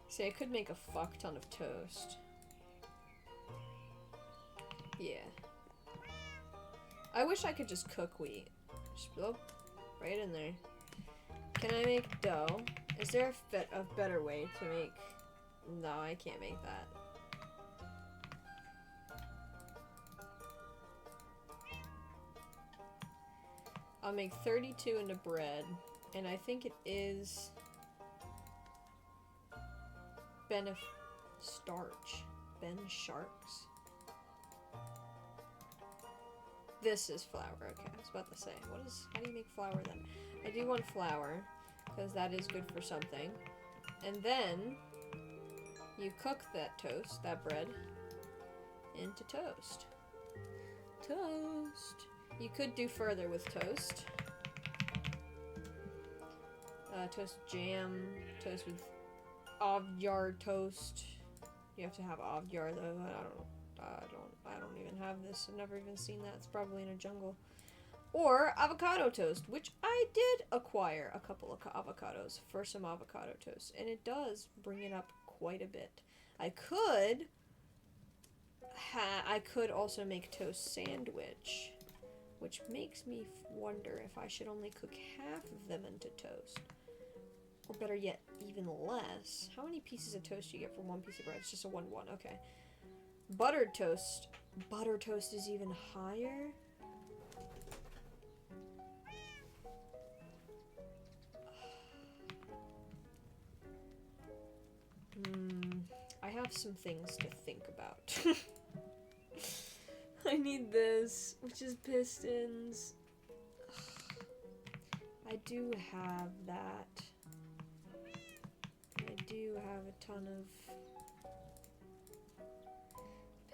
See, I could make a fuck ton of toast. Yeah. I wish I could just cook wheat. Just, oh, right in there. Can I make dough? Is there a better way to make... No, I can't make that. I'll make 32 into bread, and I think it is... starch. Ben Sharks. This is flour. Okay, I was about to say, how do you make flour then? I do want flour, because that is good for something. And then, you cook that toast, that bread, into toast. Toast! You could do further with toast. Toast jam, toast with Avdyar toast. You have to have Avdyar though. I don't even have this. I've never even seen that. It's probably in a jungle. Or avocado toast, which I did acquire a couple of avocados for some avocado toast, and it does bring it up quite a bit. I could also make toast sandwich, which makes me wonder if I should only cook half of them into toast. Or better yet, even less. How many pieces of toast do you get from one piece of bread? It's just a 1-1, okay. Buttered toast. Butter toast is even higher? I have some things to think about. I need this, which is pistons. I do have that. I do have a ton of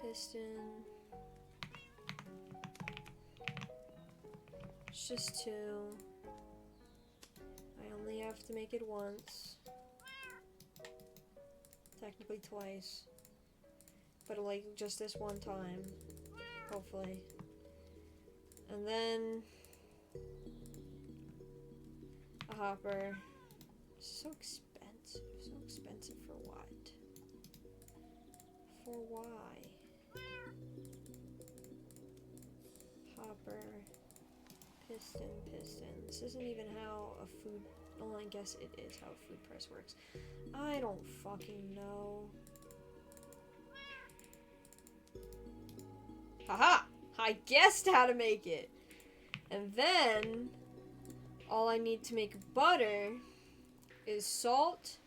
piston. It's just 2. I only have to make it once. Technically twice. But like just this one time. Hopefully. And then a hopper. So expensive. So expensive for what? For why? Hopper. Piston. This isn't even how a food... Well, I guess it is how a food press works. I don't fucking know. Haha! I guessed how to make it! And then... all I need to make butter is salt,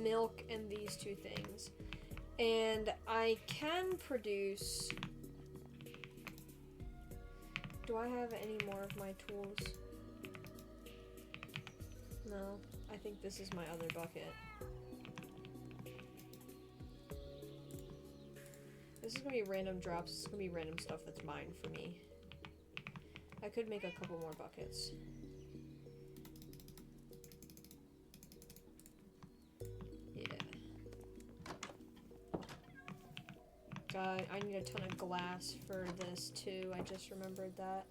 milk, and these 2 things. And I can produce... Do I have any more of my tools? No. I think this is my other bucket. This is gonna be random drops. This is gonna be random stuff that's mine for me. I could make a couple more buckets. God, I need a ton of glass for this too. I just remembered that.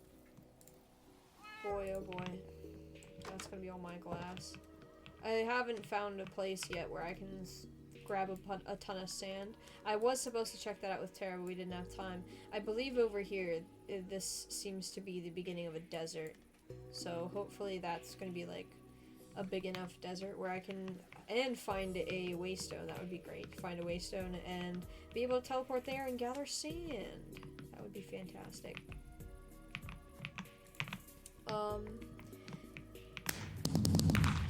Boy, oh boy. That's gonna be all my glass. I haven't found a place yet where I can grab a ton of sand. I was supposed to check that out with Tara, but we didn't have time. I believe over here, this seems to be the beginning of a desert. So hopefully that's gonna be like a big enough desert where I can... And find a waystone. That would be great. Find a waystone and be able to teleport there and gather sand. That would be fantastic.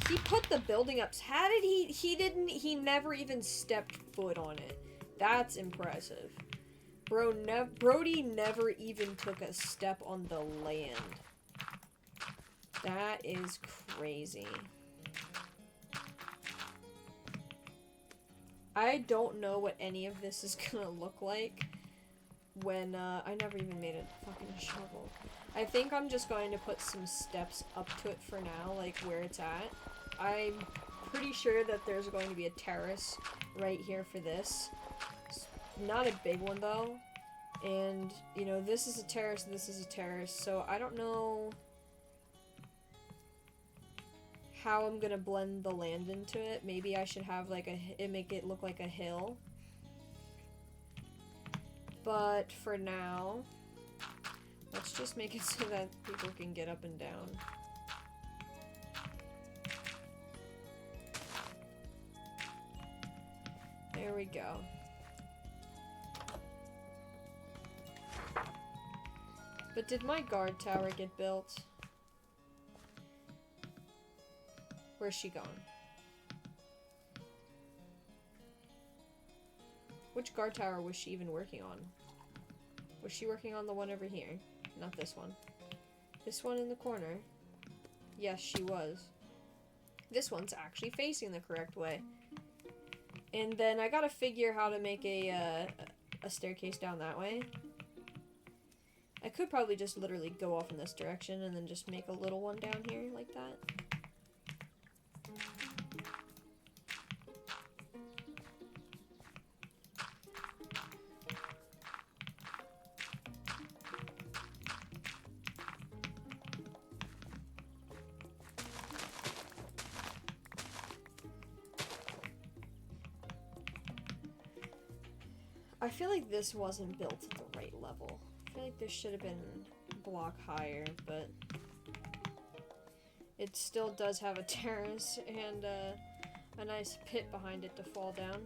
He put the building up. How did he never even stepped foot on it. That's impressive. Brody never even took a step on the land. That is crazy. I don't know what any of this is gonna look like when, I never even made a fucking shovel. I think I'm just going to put some steps up to it for now, like where it's at. I'm pretty sure that there's going to be a terrace right here for this. It's not a big one though. And, you know, this is a terrace, this is a terrace, so I don't know how I'm gonna blend the land into it. Maybe I should have like make it look like a hill. But for now, let's just make it so that people can get up and down. There we go. But did my guard tower get built? Where's she gone? Which guard tower was she even working on? Was she working on the one over here? Not this one. This one in the corner? Yes, she was. This one's actually facing the correct way. And then I gotta figure how to make a staircase down that way. I could probably just literally go off in this direction and then just make a little one down here like that. I feel like this wasn't built at the right level. I feel like this should have been a block higher, but it still does have a terrace and a nice pit behind it to fall down.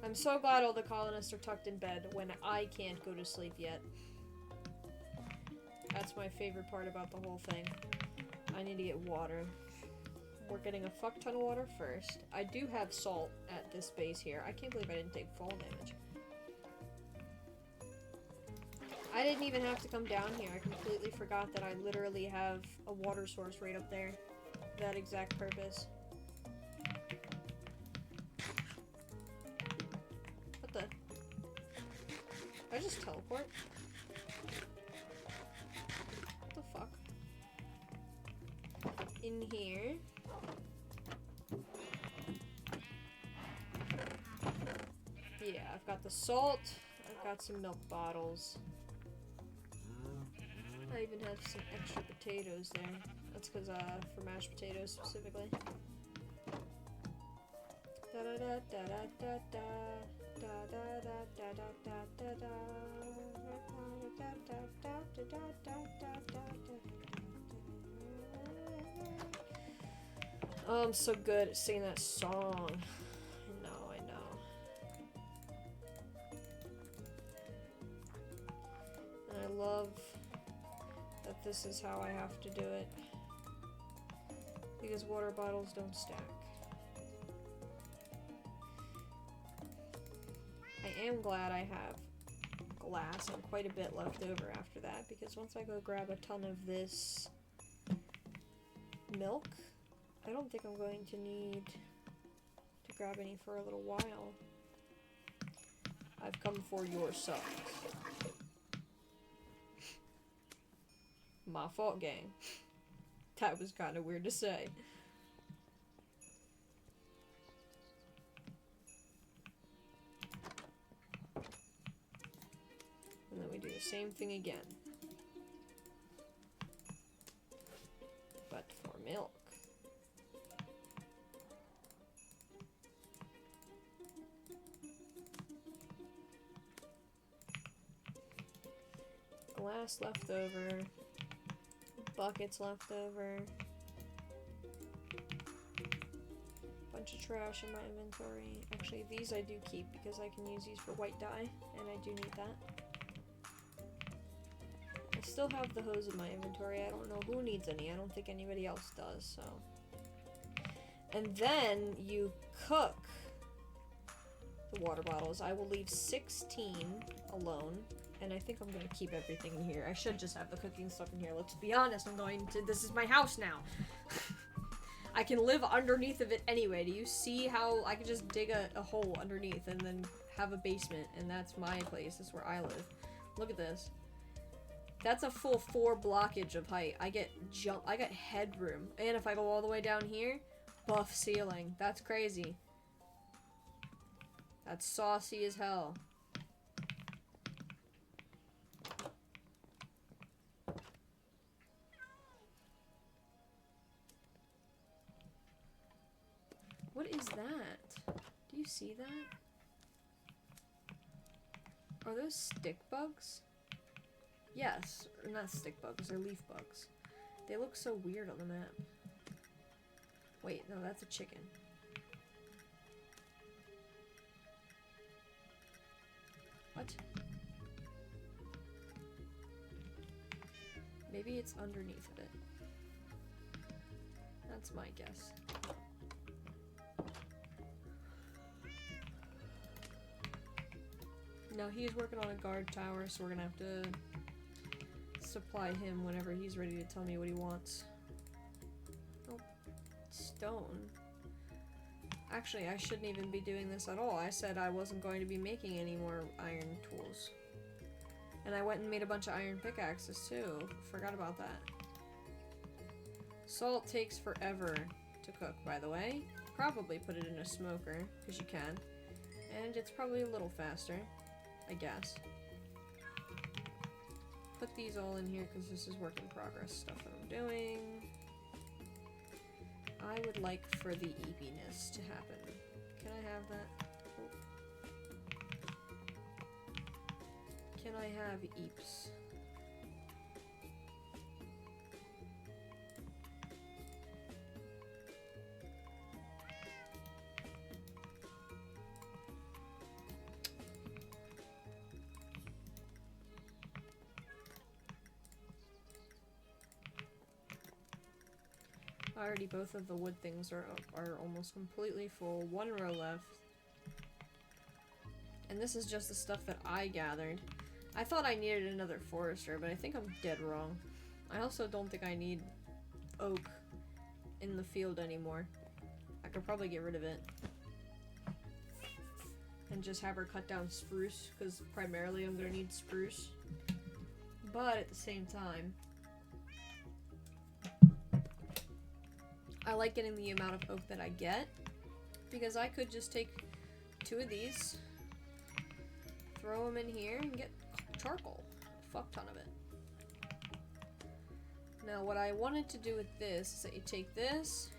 I'm so glad all the colonists are tucked in bed when I can't go to sleep yet. That's my favorite part about the whole thing. I need to get water. We're getting a fuck ton of water first. I do have salt at this base here. I can't believe I didn't take fall damage. I didn't even have to come down here. I completely forgot that I literally have a water source right up there. For that exact purpose. What the? Did I just teleport? What the fuck? In here. Yeah, I've got the salt. I've got some milk bottles. I even have some extra potatoes there. That's because, for mashed potatoes specifically. Da da da da da da da da da da da Oh, I'm so good at singing that song. I know. And I love that this is how I have to do it. Because water bottles don't stack. I am glad I have glass and quite a bit left over after that, because once I go grab a ton of this milk, I don't think I'm going to need to grab any for a little while. I've come for your sons. My fault, gang. That was kind of weird to say. And then we do the same thing again. But for milk. Glass left over. Buckets left over. Bunch of trash in my inventory. Actually, these I do keep because I can use these for white dye, and I do need that. I still have the hose in my inventory. I don't know who needs any. I don't think anybody else does, so. And then you cook the water bottles. I will leave 16 alone. And I think I'm gonna keep everything in here. I should just have the cooking stuff in here. Let's be honest, this is my house now. I can live underneath of it anyway. Do you see how I can just dig a hole underneath and then have a basement, and that's my place. That's where I live. Look at this. That's a full 4 blockage of height. I get headroom. And if I go all the way down here, buff ceiling. That's crazy. That's saucy as hell. What is that? Do you see that? Are those stick bugs? Yes, or not stick bugs, they're leaf bugs. They look so weird on the map. Wait, no, that's a chicken. What? Maybe it's underneath of it. That's my guess. No, he's working on a guard tower, so we're gonna have to supply him whenever he's ready to tell me what he wants. Oh, stone. Actually, I shouldn't even be doing this at all. I said I wasn't going to be making any more iron tools. And I went and made a bunch of iron pickaxes too. Forgot about that. Salt takes forever to cook, by the way. Probably put it in a smoker, because you can. And it's probably a little faster, I guess. Put these all in here because this is work in progress stuff that I'm doing. I would like for the eepiness to happen. Can I have that? Oh. Can I have eeps? Already both of the wood things are almost completely full. 1 row left. And this is just the stuff that I gathered. I thought I needed another forester, but I think I'm dead wrong. I also don't think I need oak in the field anymore. I could probably get rid of it. And just have her cut down spruce, because primarily I'm gonna need spruce. But at the same time, I like getting the amount of oak that I get, because I could just take 2 of these, throw them in here, and get charcoal. A fuck ton of it. Now what I wanted to do with this is that you take this,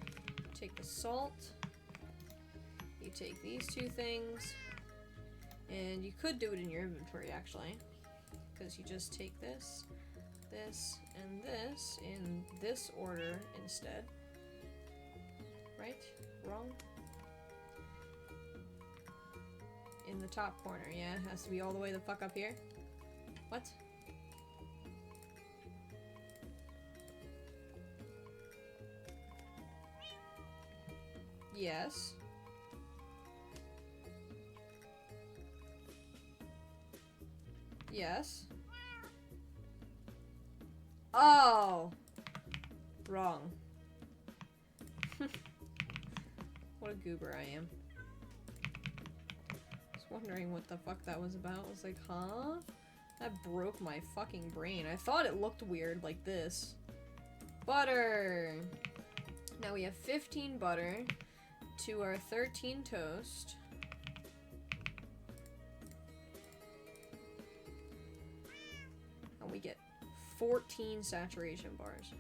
take the salt, you take these 2 things, and you could do it in your inventory actually, because you just take this, this, and this in this order instead. Right? Wrong? In the top corner, yeah? It has to be all the way the fuck up here? What? Yes. Yes. Oh! Wrong. What a goober I am. I was wondering what the fuck that was about. I was like, huh? That broke my fucking brain. I thought it looked weird like this. Butter! Now we have 15 butter to our 13 toast. And we get 14 saturation bars.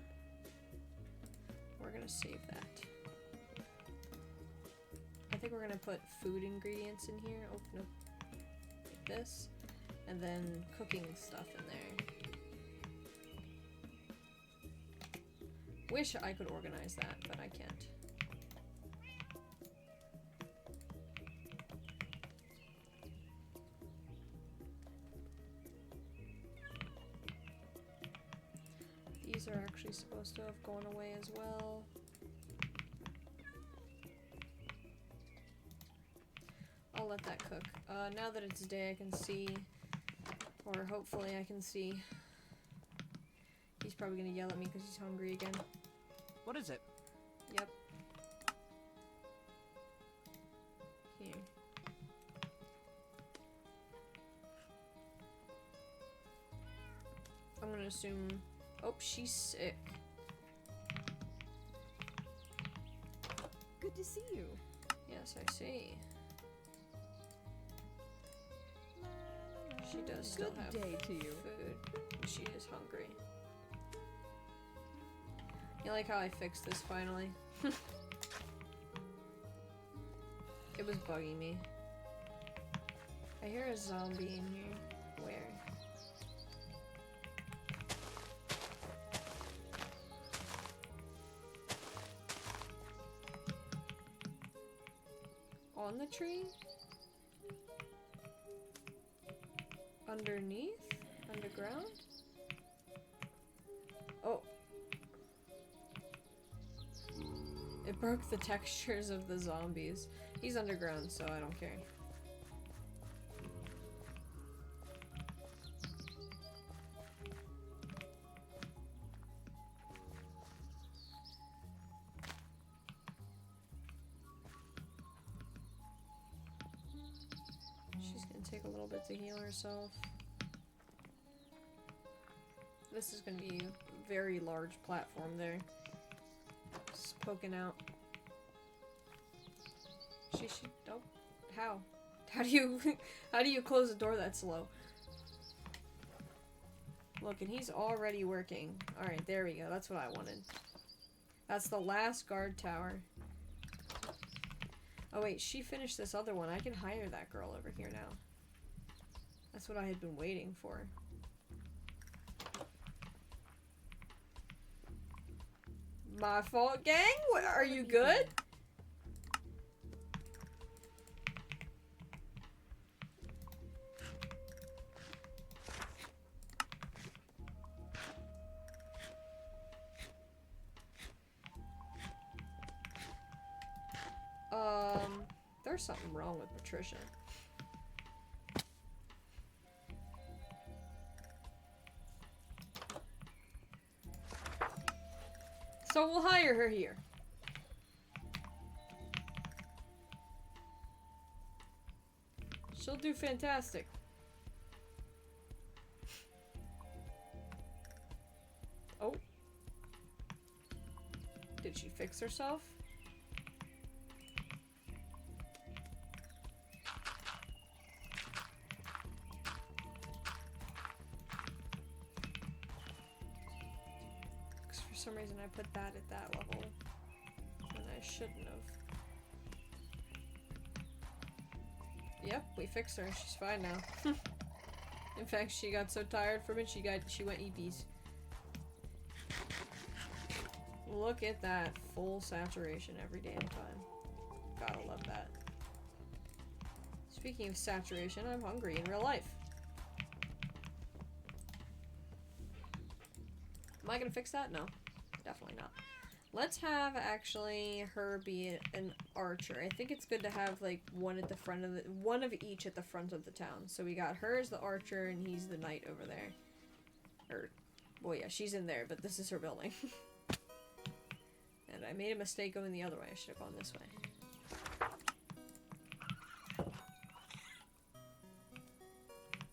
We're gonna save that. I think we're gonna put food ingredients in here. Open up like this. And then cooking stuff in there. Wish I could organize that, but I can't. These are actually supposed to have gone away as well. I'll let that cook. Now that it's day, I can see Or hopefully I can see. He's probably gonna yell at me because he's hungry again. What is it? Yep. Here. I'm gonna assume... Oh, she's sick. Good to see you. Yes, I see. She does still Good have day to you. food. She is hungry. You like how I fixed this finally? It was bugging me. I hear a zombie in here. Where? On the tree? Underneath? Underground? Oh. It broke the textures of the zombies. He's underground, so I don't care. She's gonna take a little bit to heal herself. This is gonna be a very large platform there. Just poking out. She oh, how? How do you close a door that slow? Look, and he's already working. Alright, there we go. That's what I wanted. That's the last guard tower. Oh wait, she finished this other one. I can hire that girl over here now. That's what I had been waiting for. My fault, gang? What, are you good? There's something wrong with Patricia. So we'll hire her here. She'll do fantastic. Oh. Did she fix herself? For some reason I put that at that level when I shouldn't have. Yep, we fixed her. She's fine now. In fact, she got so tired from it, she went EPs. Look at that full saturation every damn time. Gotta love that. Speaking of saturation, I'm hungry in real life. Am I gonna fix that? No. Definitely not. Let's have actually her be an archer. I think it's good to have like one at the front of one of each at the front of the town. So we got her as the archer and he's the knight over there. Or, well, yeah, she's in there, but this is her building. And I made a mistake going the other way. I should have gone this way.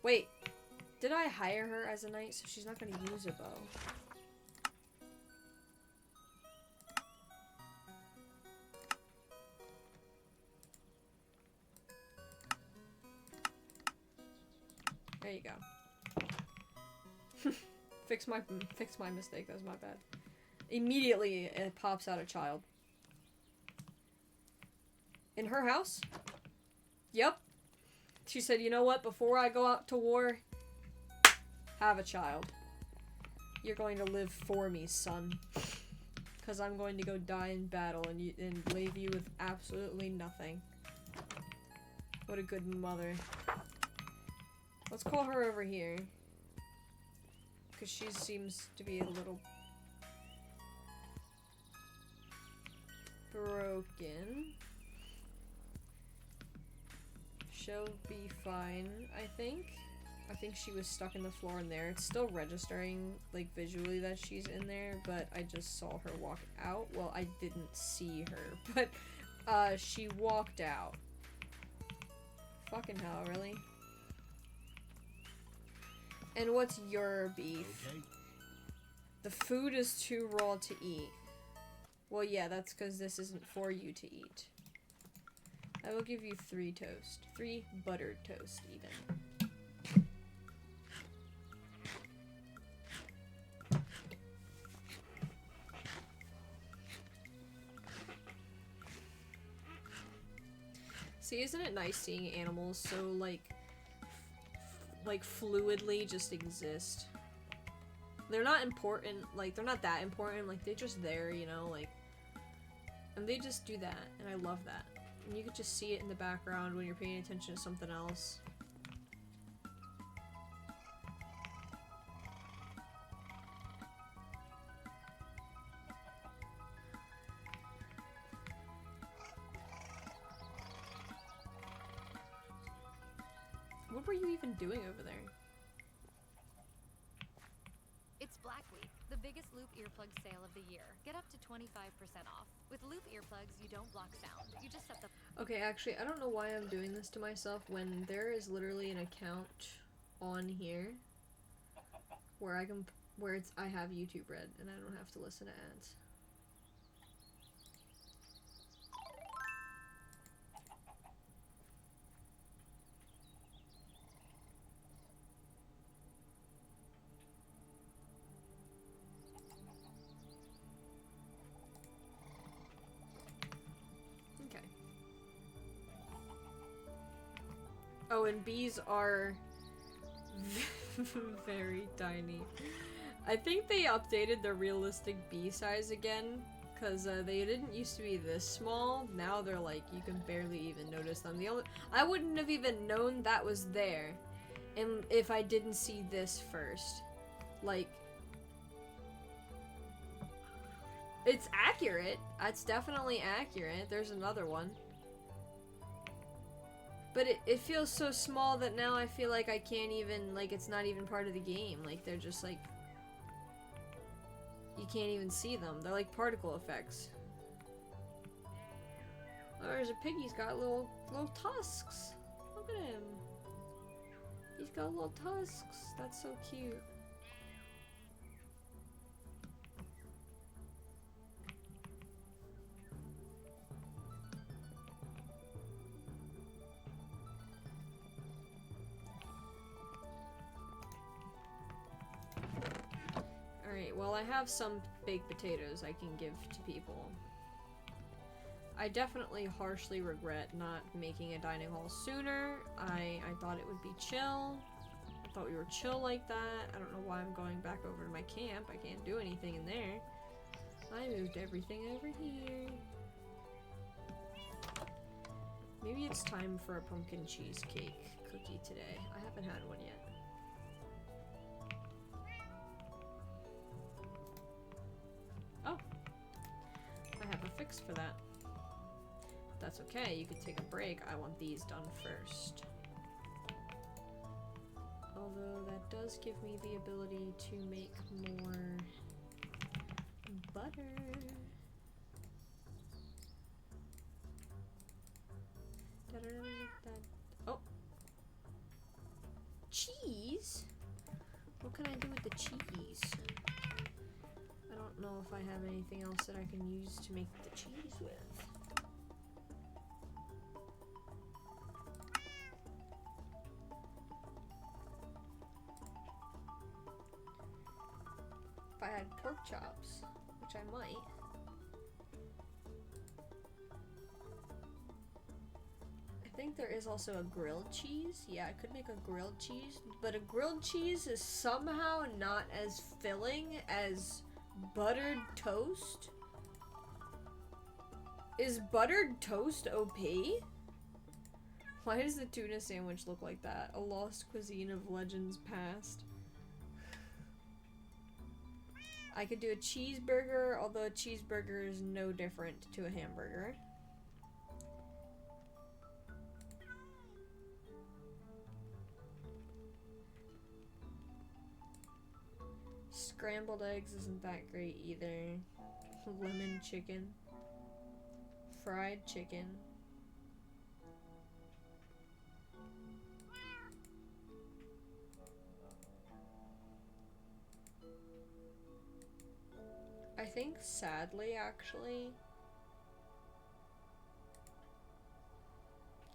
Wait, did I hire her as a knight so she's not going to use a bow? There you go. Fix my mistake. That was my bad. Immediately, it pops out a child. In her house? Yep. She said, you know what? Before I go out to war, have a child. You're going to live for me, son. Because I'm going to go die in battle and leave you with absolutely nothing. What a good mother. Let's call her over here. Because she seems to be a little broken. She'll be fine, I think. I think she was stuck in the floor in there. It's still registering, like, visually that she's in there, but I just saw her walk out. Well, I didn't see her, but, she walked out. Fucking hell, really? And what's your beef? Okay. The food is too raw to eat. Well, yeah, that's because this isn't for you to eat. I will give you 3 toast. 3 buttered toast, even. See, isn't it nice seeing animals so, like fluidly just exist? They're not important, like, they're not that important, like, they're just there, you know, like, and they just do that, and I love that. And you could just see it in the background when you're paying attention to something else. What were you even doing over there? It's Black Week, the biggest Loop earplug sale of the year. Get up to 25% off. With Loop earplugs, you don't block sound. You just set the... Okay, actually, I don't know why I'm doing this to myself when there is literally an account on here where I can, I have YouTube Red and I don't have to listen to ads. Oh, and bees are very tiny. I think they updated the realistic bee size again, because they didn't used to be this small. Now they're like, you can barely even notice them. I wouldn't have even known that was there if I didn't see this first. Like, it's accurate. It's definitely accurate. There's another one. But it feels so small that now I feel like I can't even, like, it's not even part of the game. Like, they're just, like, you can't even see them. They're like particle effects. Oh, there's a pig. He's got little tusks. Look at him. He's got little tusks. That's so cute. Alright, well I have some baked potatoes I can give to people. I definitely harshly regret not making a dining hall sooner. I thought it would be chill. I thought we were chill like that. I don't know why I'm going back over to my camp. I can't do anything in there. I moved everything over here. Maybe it's time for a pumpkin cheesecake cookie today. I haven't had one yet. Oh, I have a fix for that. That's okay, you could take a break. I want these done first. Although that does give me the ability to make more butter. Oh! Cheese? What can I do with the cheese? I don't know if I have anything else that I can use to make the cheese with. If I had pork chops, which I might. I think there is also a grilled cheese. Yeah, I could make a grilled cheese, but a grilled cheese is somehow not as filling as buttered toast? Is buttered toast OP? Why does the tuna sandwich look like that? A lost cuisine of legends past. I could do a cheeseburger, although a cheeseburger is no different to a hamburger. Scrambled eggs isn't that great either. Lemon chicken. Fried chicken. I think sadly, actually,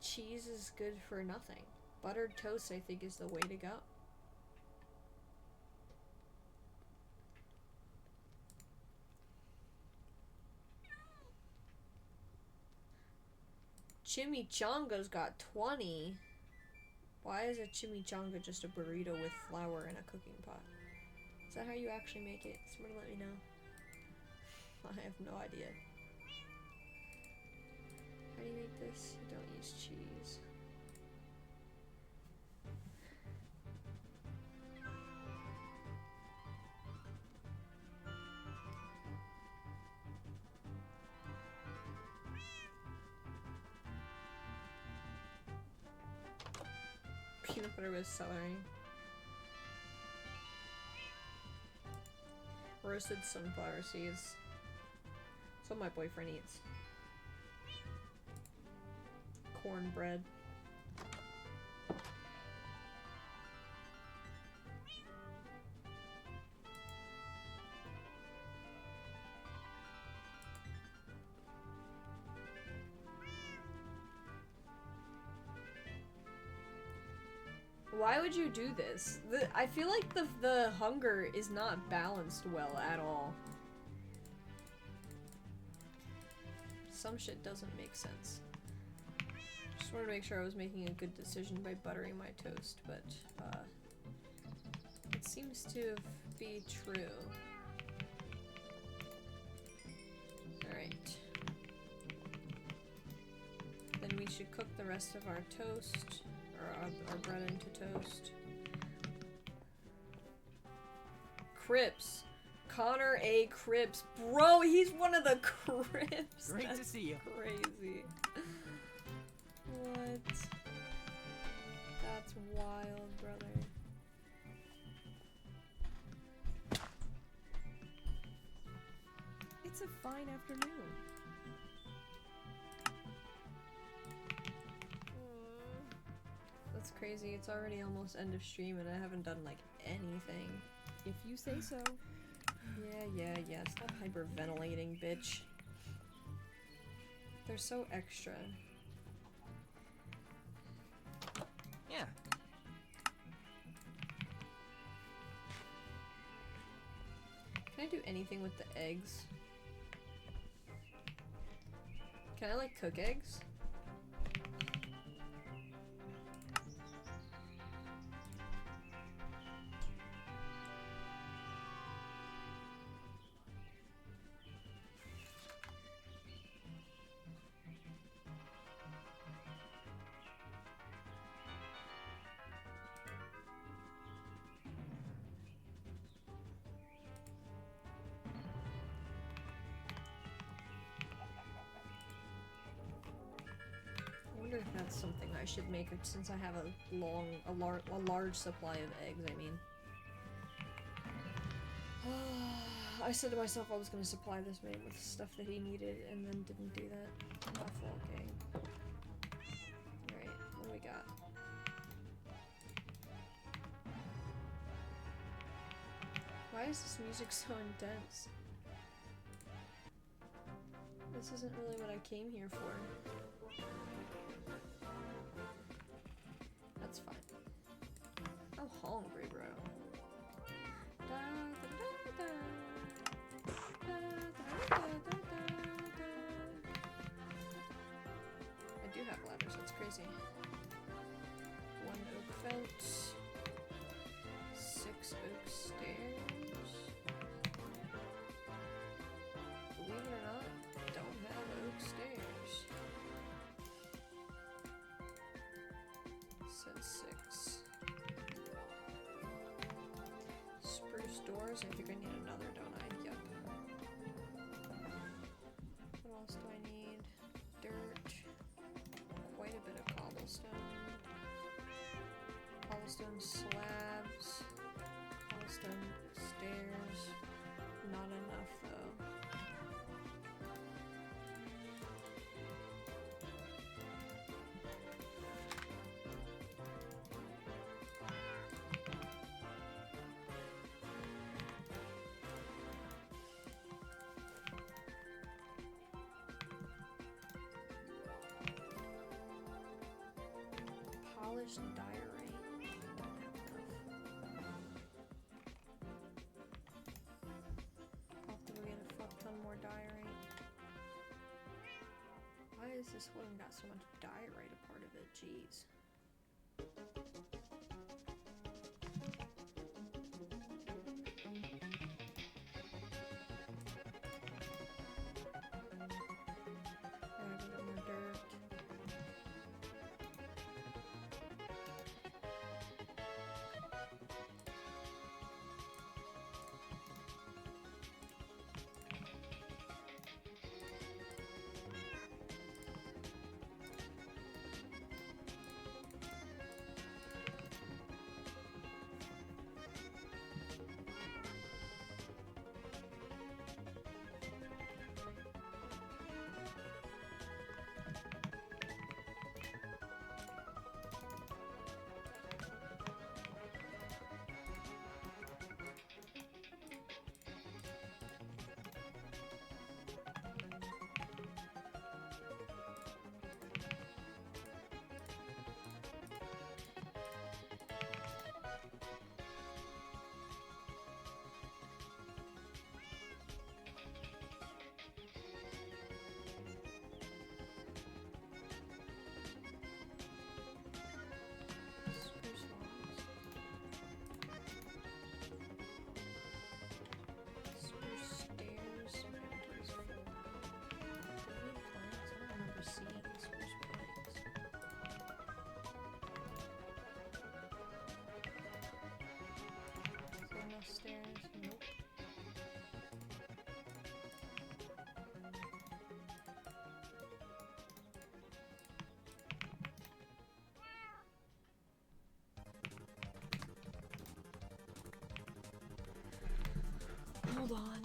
cheese is good for nothing. Buttered toast, I think, is the way to go. Chimichanga's got 20. Why is a chimichanga just a burrito with flour in a cooking pot? Is that how you actually make it? Somebody let me know. I have no idea. How do you make this? You don't use cheese. Peanut butter with celery. Roasted sunflower seeds. That's what my boyfriend eats. Cornbread. Why would you do this? I feel like the hunger is not balanced well at all. Some shit doesn't make sense. Just wanted to make sure I was making a good decision by buttering my toast, but it seems to be true. Alright. Then we should cook the rest of our toast. Our bread into toast. Cripps. Connor A. Cripps. Bro, he's one of the Cripps. Great to see you. Crazy. What? That's wild, brother. It's a fine afternoon. That's crazy. It's already almost end of stream and I haven't done like anything. If you say so. Yeah. Stop hyperventilating, bitch. They're so extra. Yeah. Can I do anything with the eggs? Can I like cook eggs? I wonder if that's something I should make since I have a large supply of eggs, I mean. I said to myself I was going to supply this man with stuff that he needed and then didn't do that. Awful, okay. Alright, what do we got? Why is this music so intense? This isn't really what I came here for. That's fine. I'm hungry, bro. I do have ladders, that's crazy. 1 oak fence. 6 oak stairs. Believe it or not, don't have oak stairs. Says 6. Spruce doors. I think I need another, don't I? Yep. What else do I need? Dirt. Quite a bit of cobblestone. Cobblestone slabs. Stone stairs. Not enough though. Polished diorite. Don't have enough. I'll have to go get a fuck ton more diorite. Why is this one got so much diorite a part of it? Jeez. There, a bit more dirt. Spruce logs. Spruce stairs. Inventory's full. Wood planks? I don't remember seeing spruce planks. Is there enough stairs? Nope. Hold on.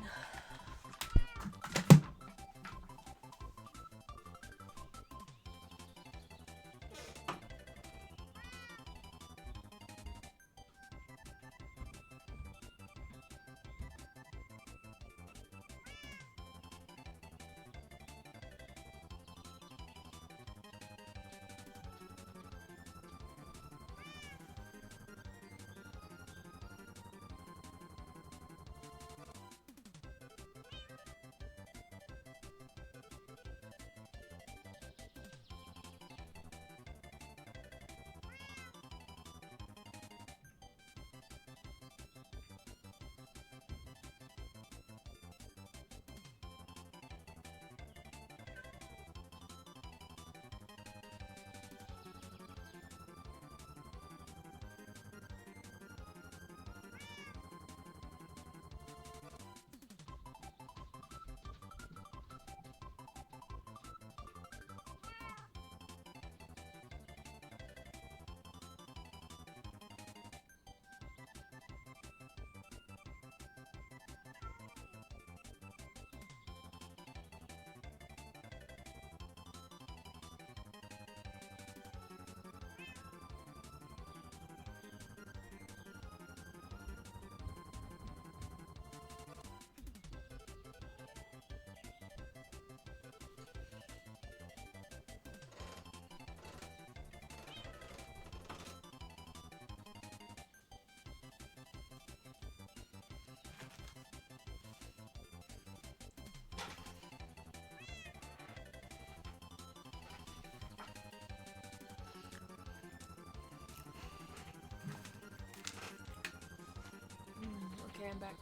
Okay, I'm back.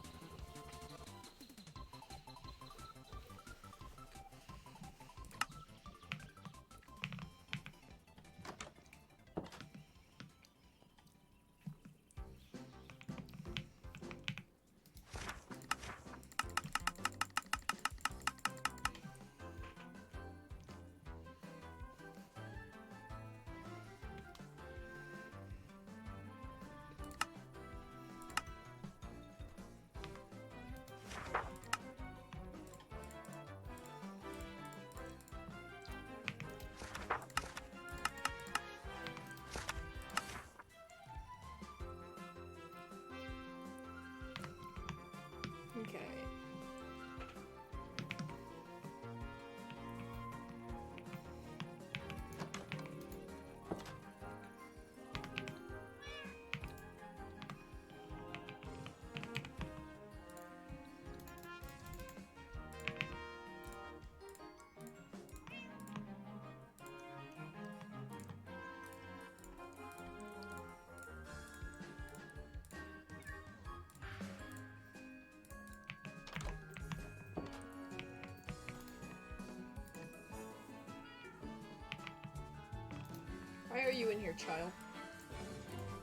you in here, child?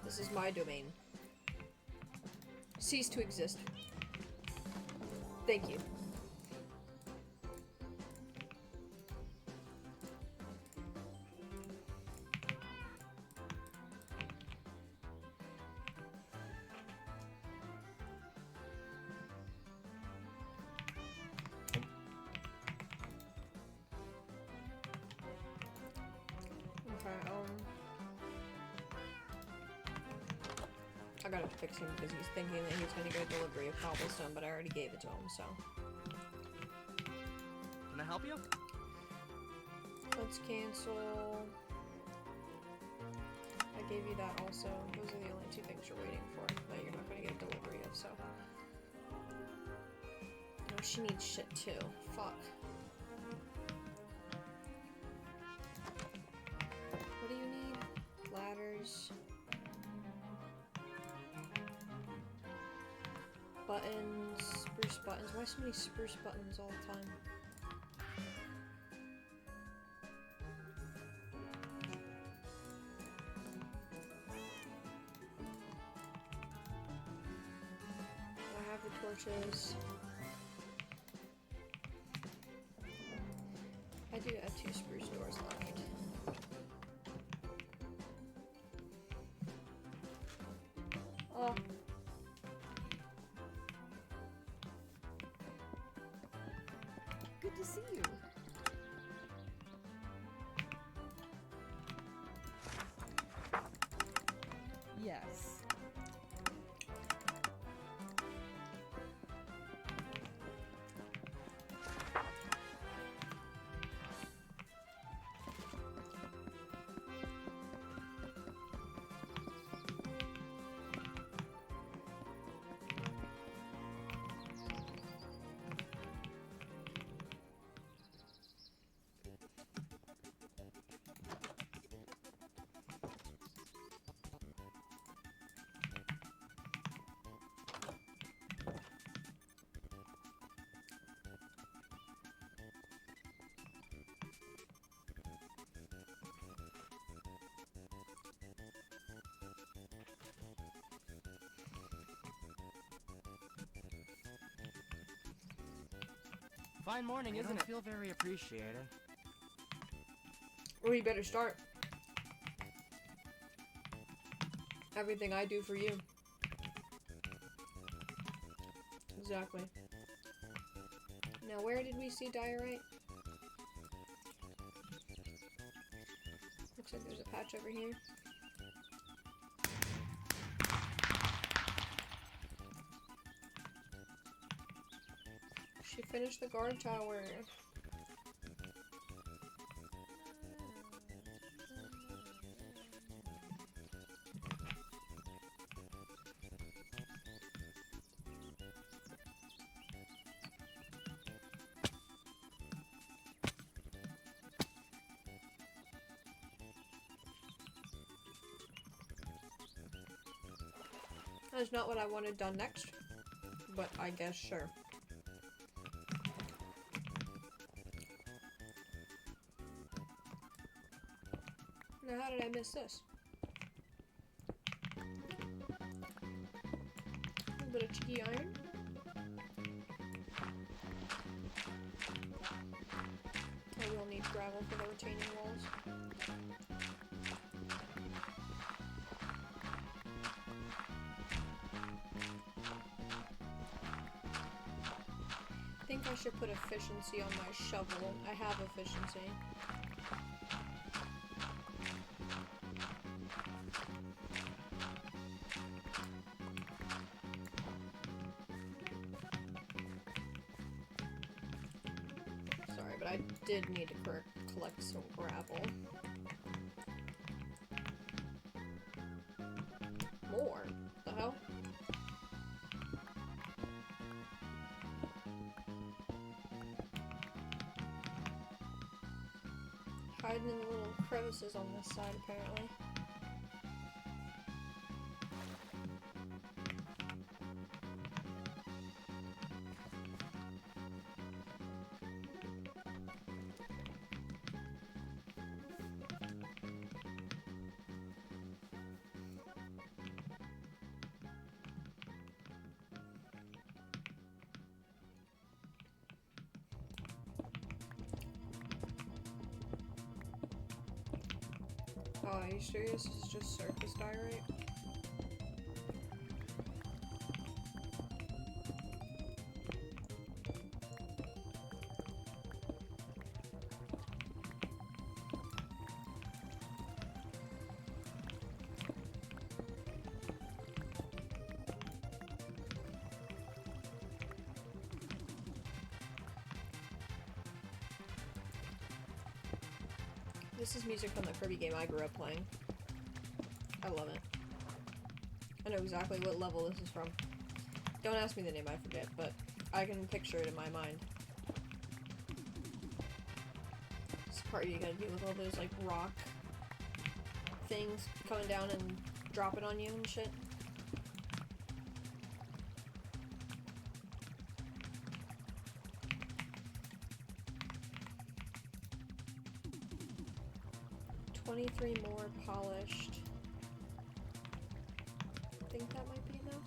This is my domain. Cease to exist. Thank you. I gotta fix him because he's thinking that he's gonna get a delivery of cobblestone, but I already gave it to him, so. Can I help you? Let's cancel. I gave you that also. Those are the only two things you're waiting for that you're not gonna get a delivery of, so. No, she needs shit too. Fuck. What do you need? Ladders. Buttons, spruce buttons. Why so many spruce buttons all the time? I have the torches. I do have 2 spruce doors left. Oh. Good to see you. Yes. Fine morning, isn't it? I feel very appreciated. We better start. Everything I do for you. Exactly. Now, where did we see diorite? Looks like there's a patch over here. She finished the guard tower. That's not what I wanted done next, but I guess sure. Now, how did I miss this? A little bit of cheeky iron. I will need gravel for the retaining walls. I think I should put efficiency on my shovel. I have efficiency. Sorry, but I did need to collect some gravel. More? The hell? Hiding in the little crevices on this side, apparently. Oh, are you serious? This is just surface diorite? This is music from the Kirby game I grew up playing. I love it. I know exactly what level this is from. Don't ask me the name, I forget, but I can picture it in my mind. This part you gotta deal with all those, like, rock things coming down and dropping on you and shit. Three more polished. I think that might be enough.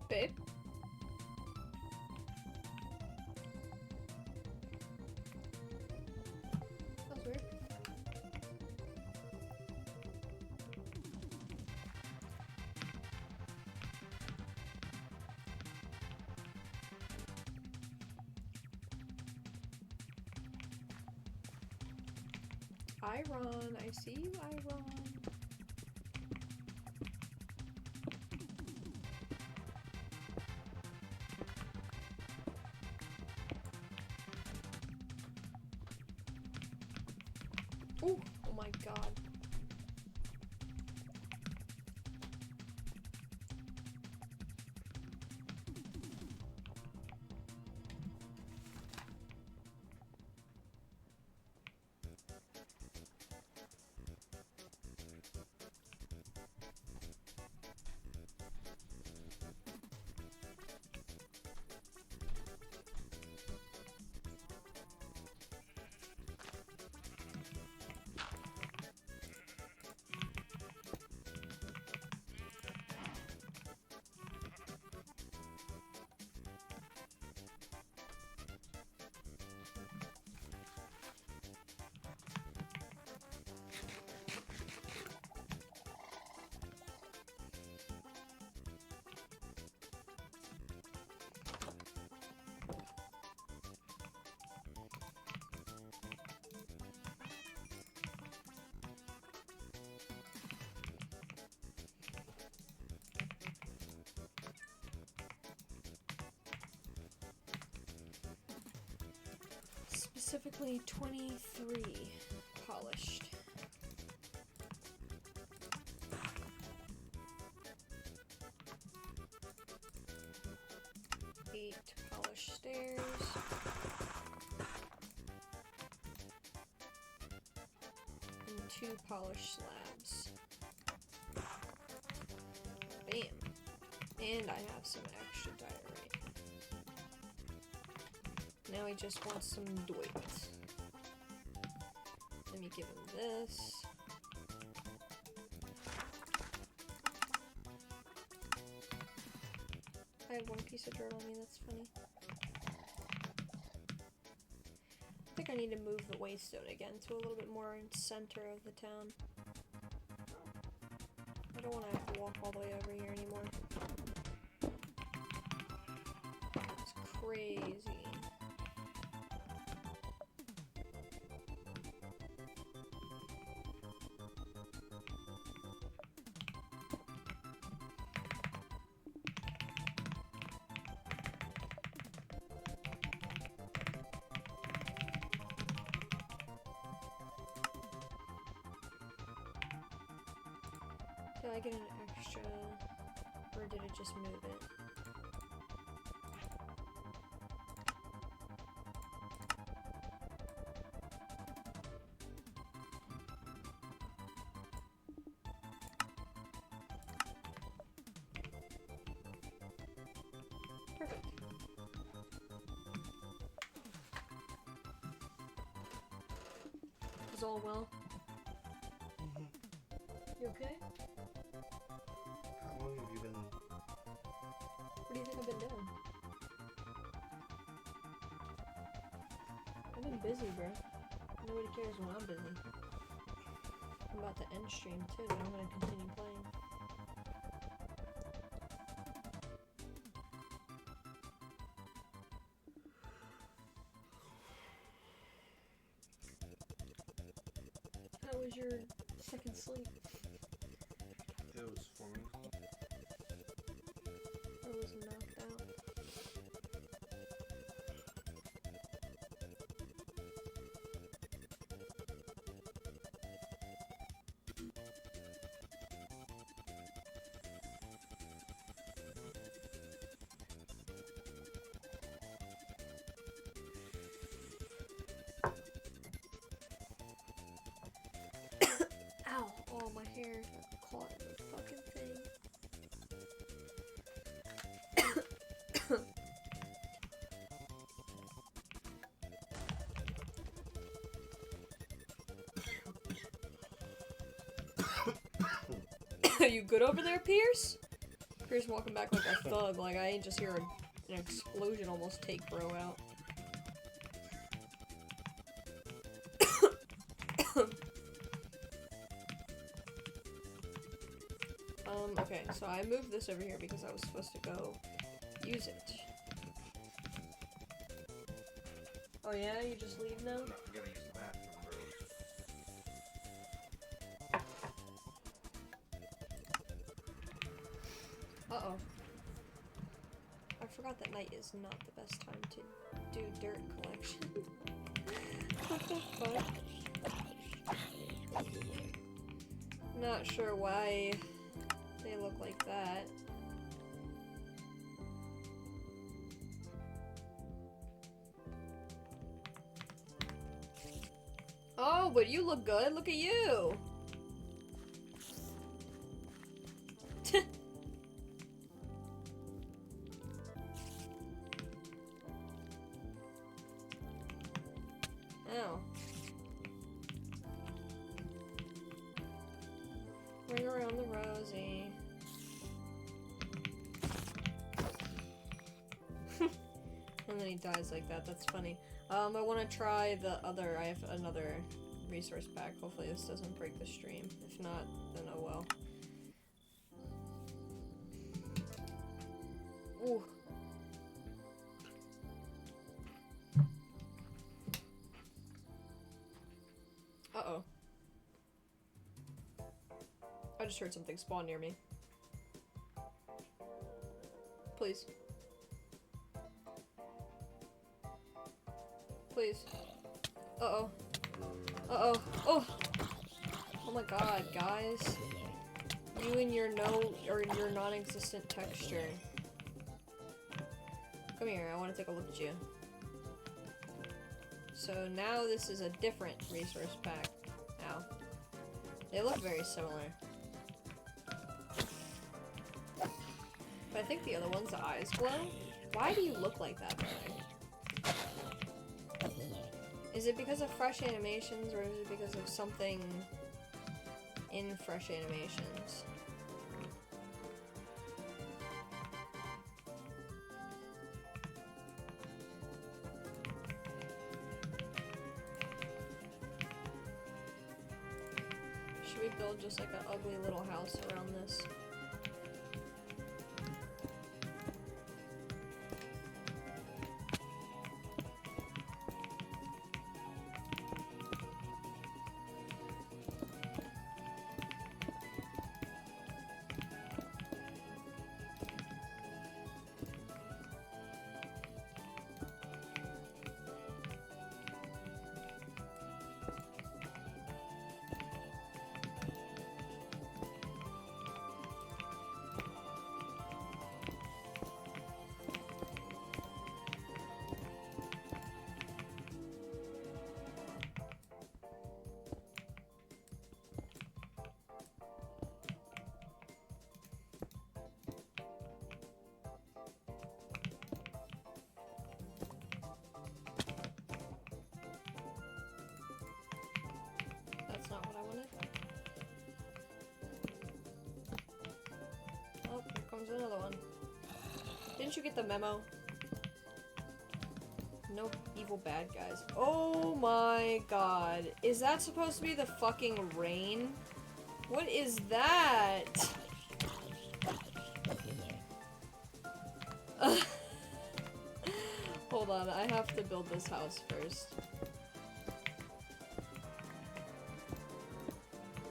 Babe? That's weird. Iron, I see you, Iron. Ooh, oh my god. Specifically 23 polished. 8 polished stairs. And 2 polished slabs. Bam. And I have some extra diorite. Now he just wants some doit. Let me give him this. I have one piece of dirt on me, that's funny. I think I need to move the waystone again to a little bit more in center of the town. I don't want to have to walk all the way over here anymore. It's crazy. Did I get an extra, or did it just move it? Perfect. Is all well? Mm-hmm. You okay? How long have you been do you think I've been doing? I've been busy, bro. Nobody cares when I'm busy. I'm about to end stream too, and I'm gonna continue playing. How was your second sleep? It was fun. I was knocked out. Ow! Oh, my hair got caught in the fucking thing. Are you good over there, Pierce? Pierce walking back like a thug, like I ain't just hear an explosion almost take bro out. Okay, so I moved this over here because I was supposed to go use it. Oh yeah, you just leave now? I'm not gonna use the bathroom, bro. Uh-oh. I forgot that night is not the best time to do dirt collection. What the fuck? Not sure why they look like that. Oh, but you look good. Look at you. Oh. Ring around the rosy. And then he dies like that. That's funny. I want to try the other. I have another resource pack. Hopefully this doesn't break the stream. If not, then oh well. Ooh. Uh-oh. I just heard something spawn near me. Please. Please. Uh-oh. Uh-oh. Oh! Oh my god, guys. You and your your non-existent texture. Come here, I want to take a look at you. So now this is a different resource pack. Ow. They look very similar. But I think the other one's the eyes glow. Why do you look like that, brother? Is it because of fresh animations, or is it because of something in fresh animations? Should we build just like an ugly little house around this? Didn't you get the memo? No evil bad guys. Oh my god. Is that supposed to be the fucking rain? What is that? Hold on, I have to build this house first.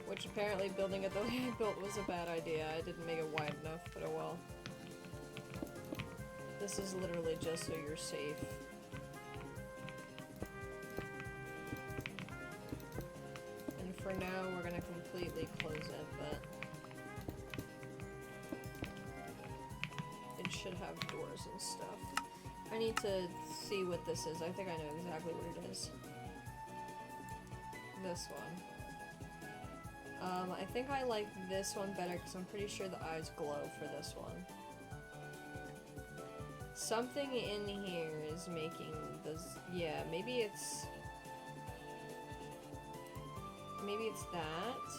Which apparently building it the way I built was a bad idea. I didn't make it wide enough, but oh well. This is literally just so you're safe. And for now, we're gonna completely close it, but it should have doors and stuff. I need to see what this is. I think I know exactly what it is. This one. I think I like this one better because I'm pretty sure the eyes glow for this one. Something in here is making this. Yeah, maybe it's that.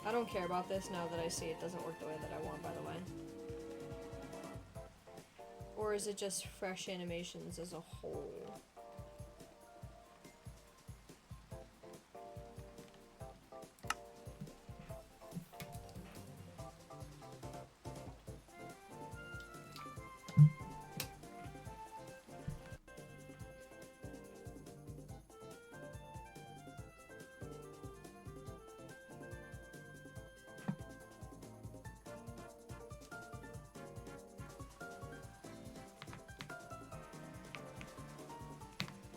I don't care about this now that I see it doesn't work the way that I want, by the way. Or is it just fresh animations as a whole?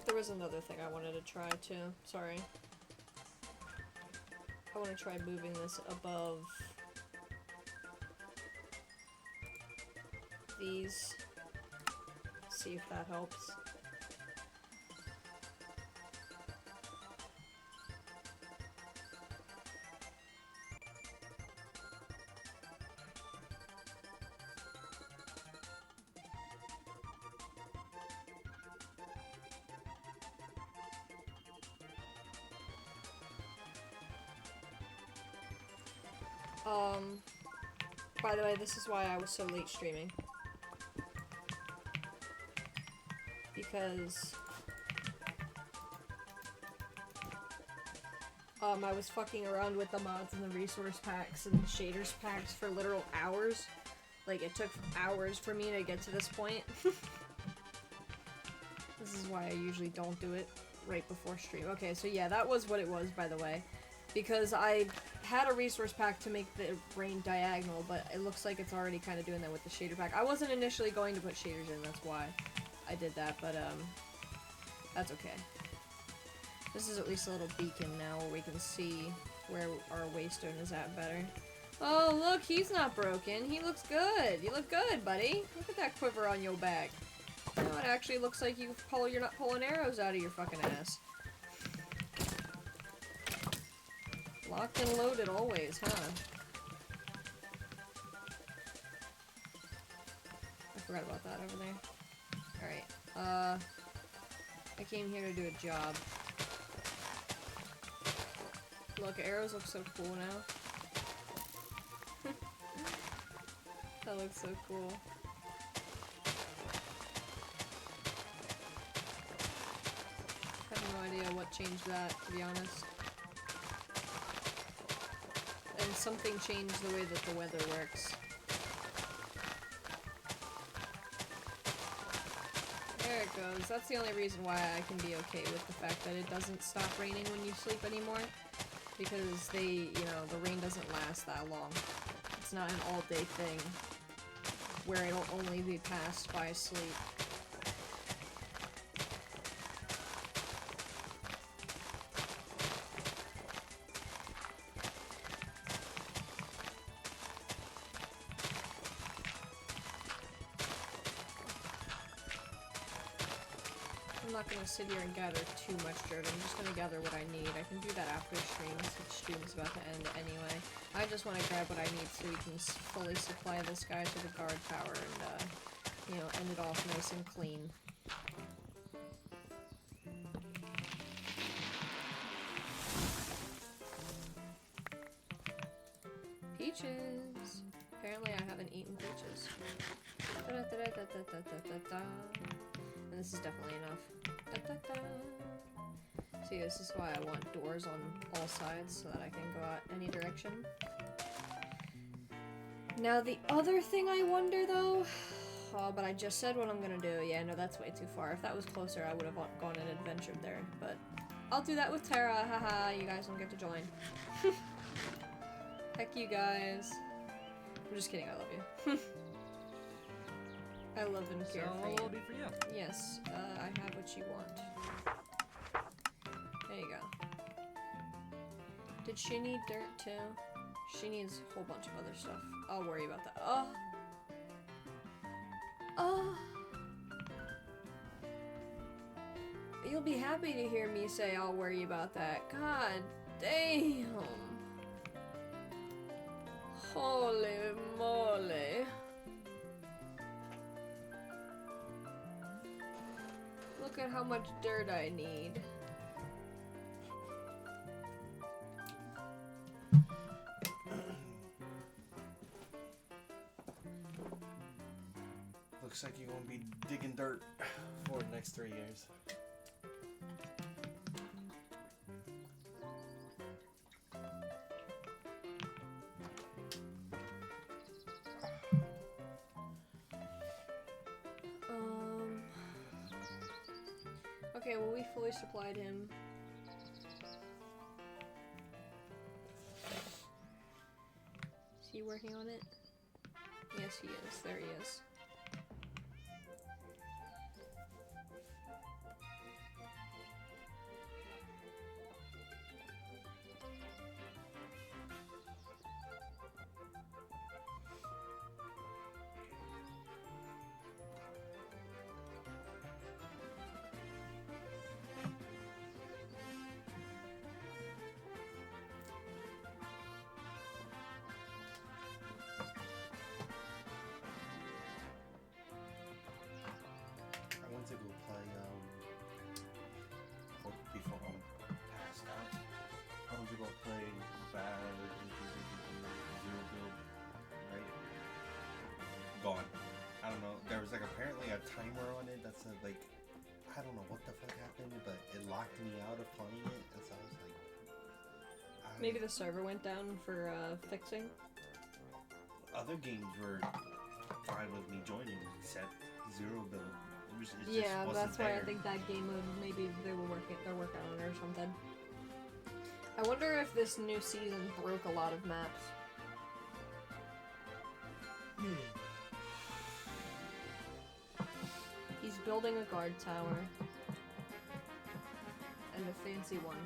There was another thing I wanted to try too. Sorry. I want to try moving this above these. See if that helps. By the way, this is why I was so late streaming. Because I was fucking around with the mods and the resource packs and the shaders packs for literal hours. Like, it took hours for me to get to this point. This is why I usually don't do it right before stream. Okay, so yeah, that was what it was, by the way. Because I had a resource pack to make the rain diagonal, but it looks like it's already kind of doing that with the shader pack. I wasn't initially going to put shaders in, that's why I did that, but that's okay. This is at least a little beacon now where we can see where our waystone is at better. Oh, look, he's not broken. He looks good. You look good, buddy. Look at that quiver on your back. You know, it actually looks like you're not pulling arrows out of your fucking ass. Locked and loaded always, huh? I forgot about that over there. Alright, I came here to do a job. Look, arrows look so cool now. That looks so cool. I have no idea what changed that, to be honest. And something changed the way that the weather works. There it goes. That's the only reason why I can be okay with the fact that it doesn't stop raining when you sleep anymore. Because the rain doesn't last that long. It's not an all-day thing where it'll only be passed by sleep. I'm not going to sit here and gather too much dirt. I'm just going to gather what I need. I can do that after stream, since stream is about to end anyway. I just want to grab what I need so we can fully supply this guy to the guard tower and, end it off nice and clean. Peaches! apparently I haven't eaten peaches. Da-da-da-da-da-da-da-da-da. And this is definitely enough. Da-da-da. See, this is why I want doors on all sides so that I can go out any direction. Now the other thing I wonder though, oh, but I just said what I'm gonna do. Yeah, no, that's way too far. If that was closer, I would have gone and adventured there. But I'll do that with Tara. Haha, you guys don't get to join. Heck you guys. I'm just kidding. I love you. I love and care So for what you. will it be for you? Yes, I have what you want. There you go. Did she need dirt too? She needs a whole bunch of other stuff. I'll worry about that. Oh! Oh! You'll be happy to hear me say I'll worry about that. God damn! Holy moly! Look at how much dirt I need. Looks like you're gonna be digging dirt for the next 3 years. Okay, well, we fully supplied him. Is he working on it? Yes, he is. There he is. I want to go play, before I'm passed out. I want to go play Bad Zero Build, right? Gone. I don't know. There was like apparently a timer on it that said like, I don't know what the fuck happened, but it locked me out of playing it, and so I was like, Maybe the server went down for fixing. other games were fine with me joining, except Zero Build. It just Yeah, wasn't that's why I there. think that game mode, maybe they're working on it or something. I wonder if this new season broke a lot of maps. He's building a guard tower. And a fancy one.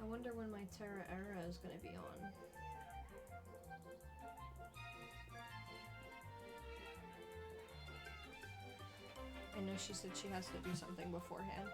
I wonder when my Terra era is gonna be on. I know she said she has to do something beforehand.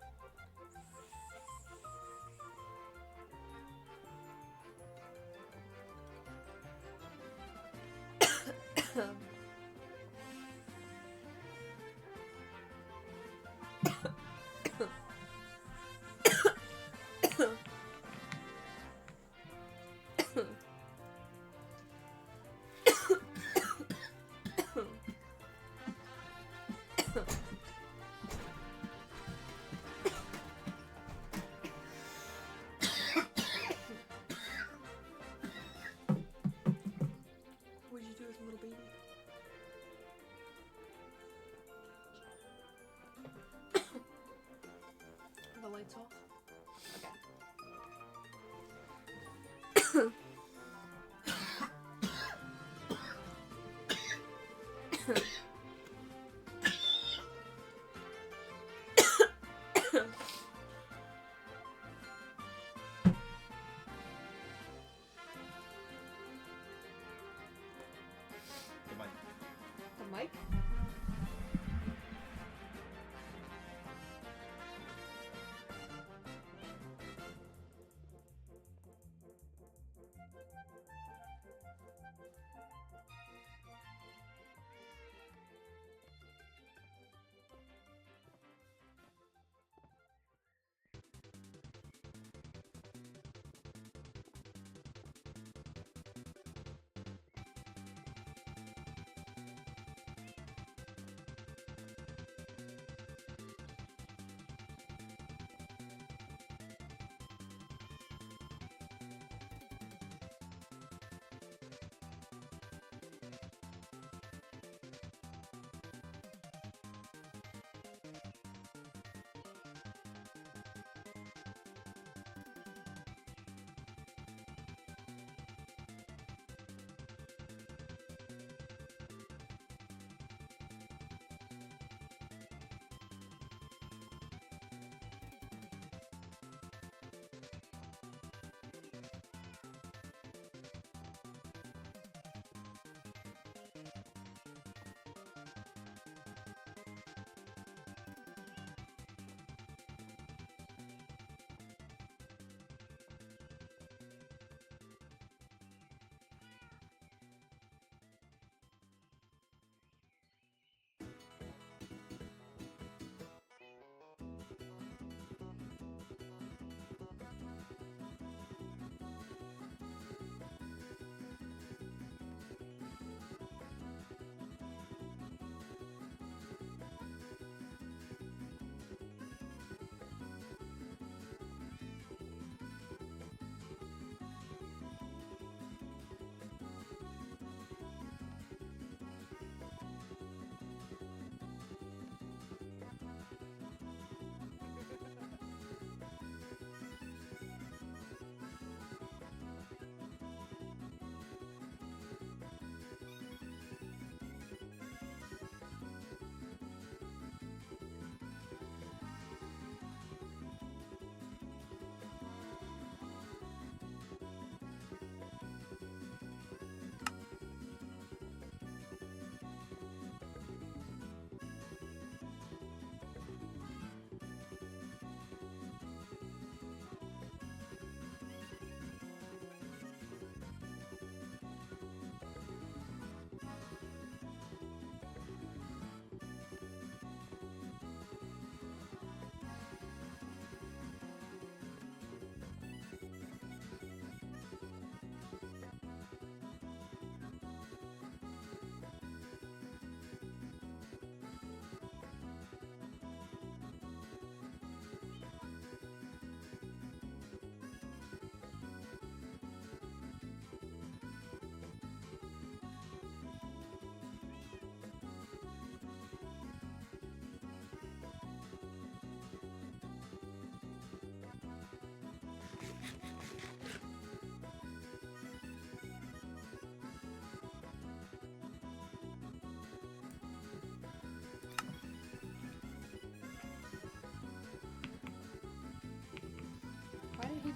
What'd you do with a little baby? The lights off? Okay. The mic?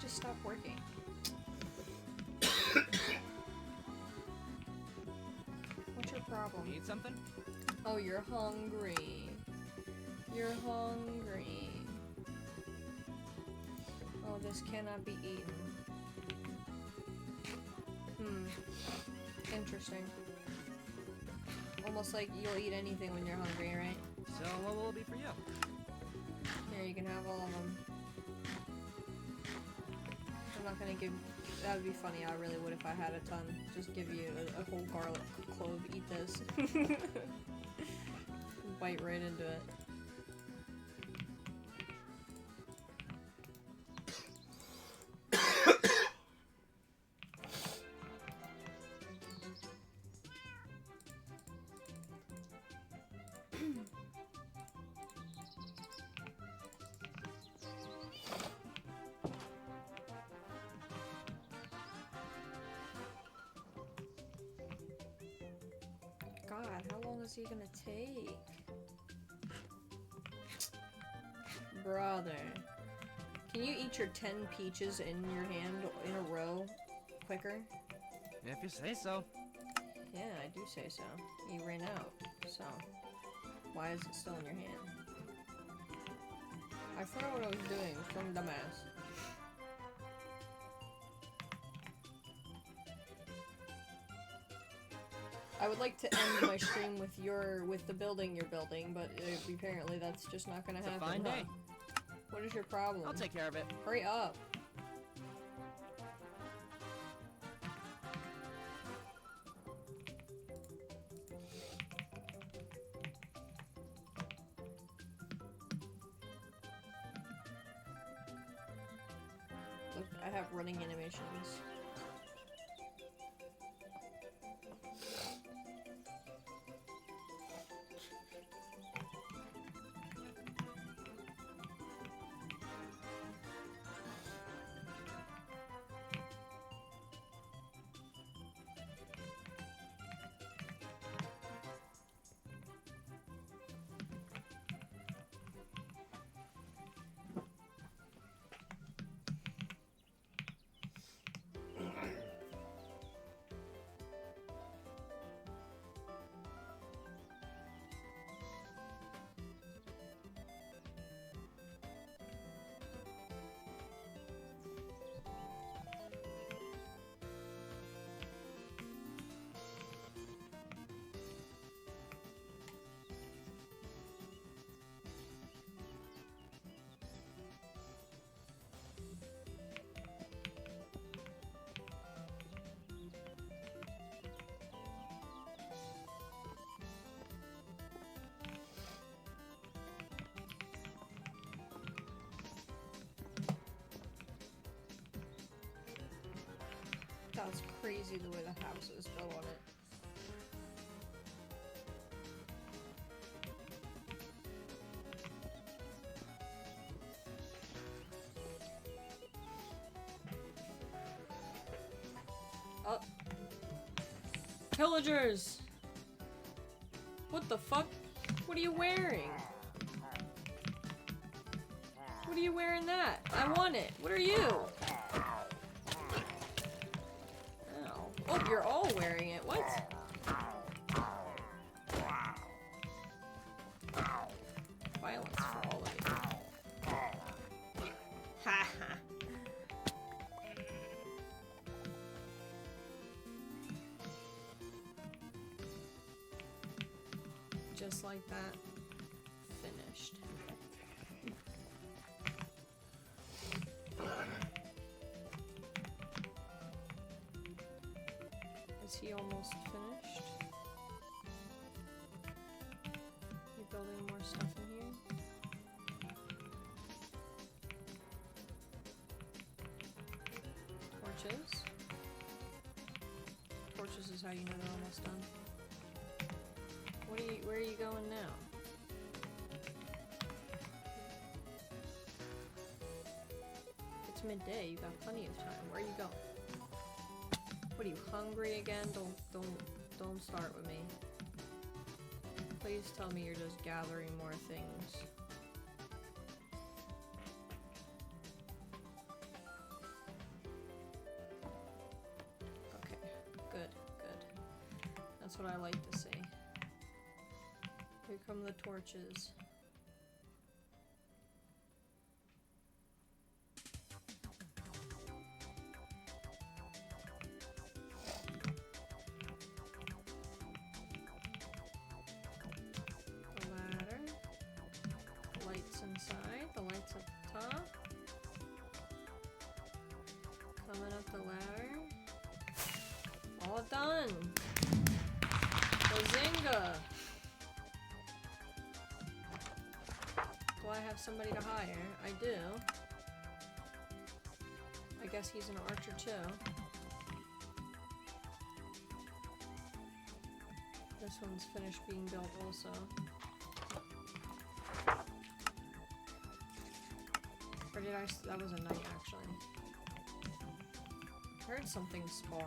just stop working? What's your problem? Need something? Oh, you're hungry. You're hungry. Oh, this cannot be eaten. Interesting. Almost like you'll eat anything when you're hungry, right? So what will it be for you? Here, you can have all of them. I'm not gonna give... That would be funny, I really would if I had a ton. Just give you a whole garlic clove, eat this. Bite right into it. God, how long is he gonna take? Brother. Can you eat your 10 peaches in your hand in a row quicker? If you say so. Yeah, I do say so. You ran out, so why is it still in your hand? I forgot what I was doing from dumbass. I would like to end my stream with the building you're building, but apparently that's just not gonna happen. It's a fine day. What is your problem? I'll take care of it. Hurry up. Look, I have running animations. That's crazy the way the house is built on it. Oh. Pillagers! What the fuck? What are you wearing? What are you wearing that? I want it. What are you? Oh, you're all wearing it. What? Violence for all of you. Ha ha. Just like that. Finished. Is he almost finished? You building more stuff in here? Torches? Torches is how you know they're almost done. Where are you going now? It's midday, you got plenty of time. Where are you going? What are you, hungry again? Don't start with me. Please tell me you're just gathering more things. That's what I like to see. Here come the torches. The ladder. Lights inside. The lights up top. Coming up the ladder. All done! Bazinga! Do I have somebody to hire? I do. I guess he's an archer too. This one's finished being built also. Or did I? That was a night actually. Heard something spawn.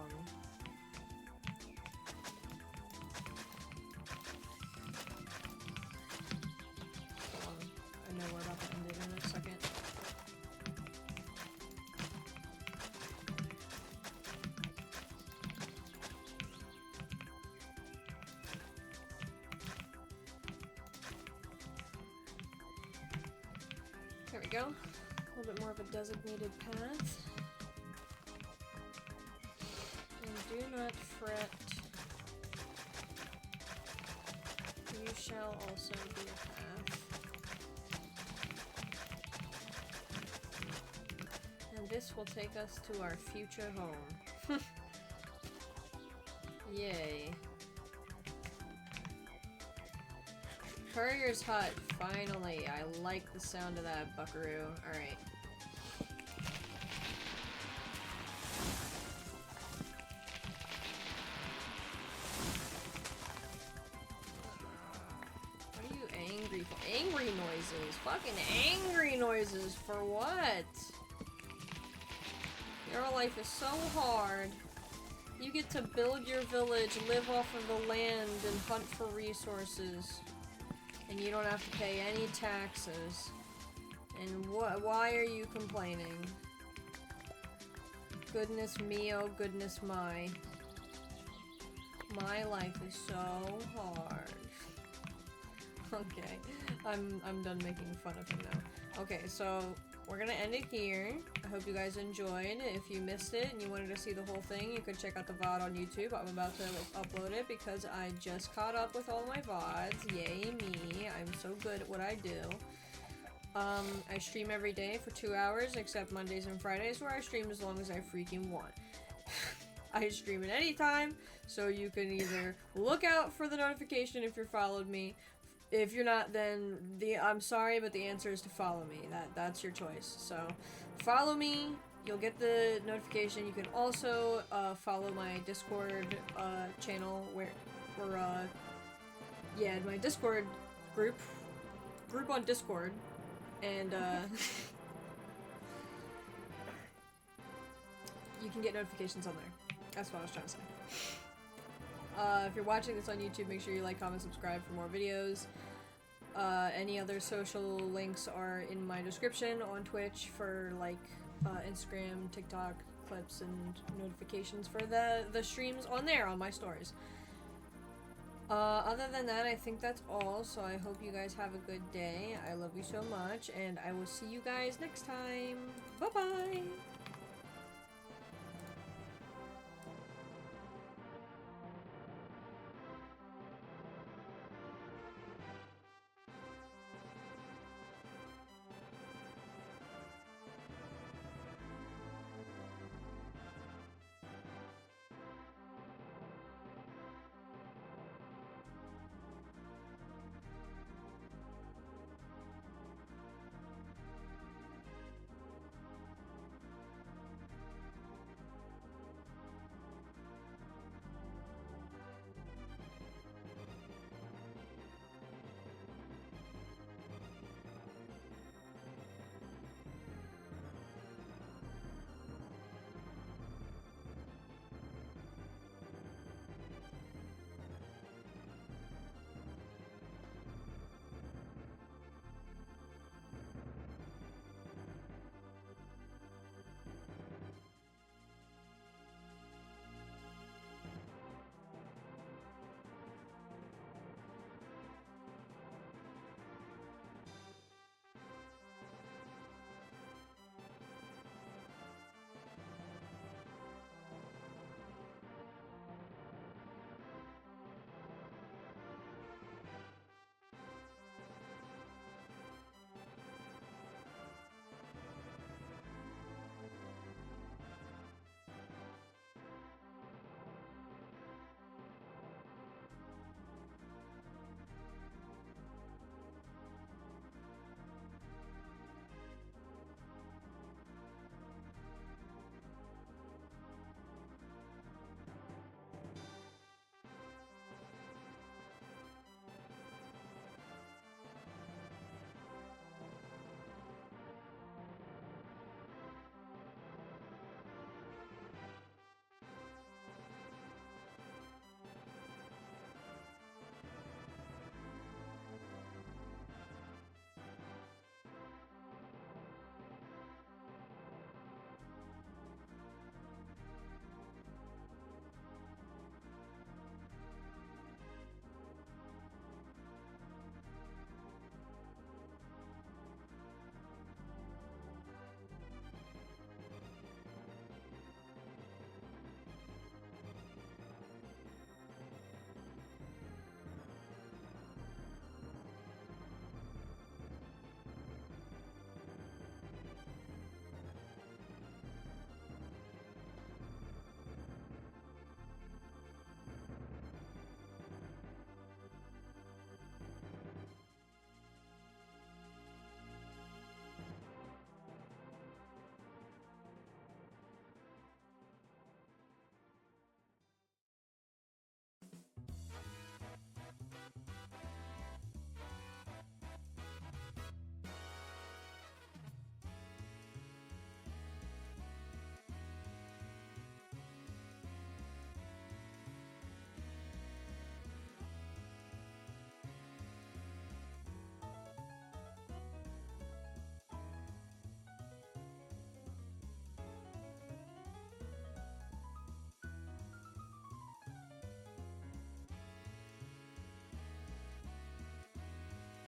I know we're about to end it in a second. There we go. A little bit more of a designated path. And do not fret. You shall also be a path. And this will take us to our future home. Yay. Courier's hut, finally. I like the sound of that, buckaroo. Alright. What are you angry for? Angry noises! Fucking angry noises for what? Your life is so hard. You get to build your village, live off of the land, and hunt for resources. And you don't have to pay any taxes. And why are you complaining? Goodness me, oh goodness my. My life is so hard. Okay, I'm done making fun of him now. Okay, so we're gonna end it here. I hope you guys enjoyed. If you missed it and you wanted to see the whole thing, you could check out the VOD on YouTube. I'm about to upload it because I just caught up with all my VODs. Yay me, I'm so good at what I do. I stream every day for 2 hours, except Mondays and Fridays, where I stream as long as I freaking want. I stream at any time, so you can either look out for the notification if you're followed me. If you're not, then I'm sorry, but the answer is to follow me. That's your choice. So, follow me. You'll get the notification. You can also follow my Discord channel, yeah, my Discord group on Discord, and you can get notifications on there. That's what I was trying to say. If you're watching this on YouTube, make sure you like, comment, subscribe for more videos. Any other social links are in my description on Twitch for like Instagram, TikTok clips, and notifications for the streams on there on my stories. Other than that, I think that's all, so I hope you guys have a good day. I love you so much, and I will see you guys next time. Bye-bye!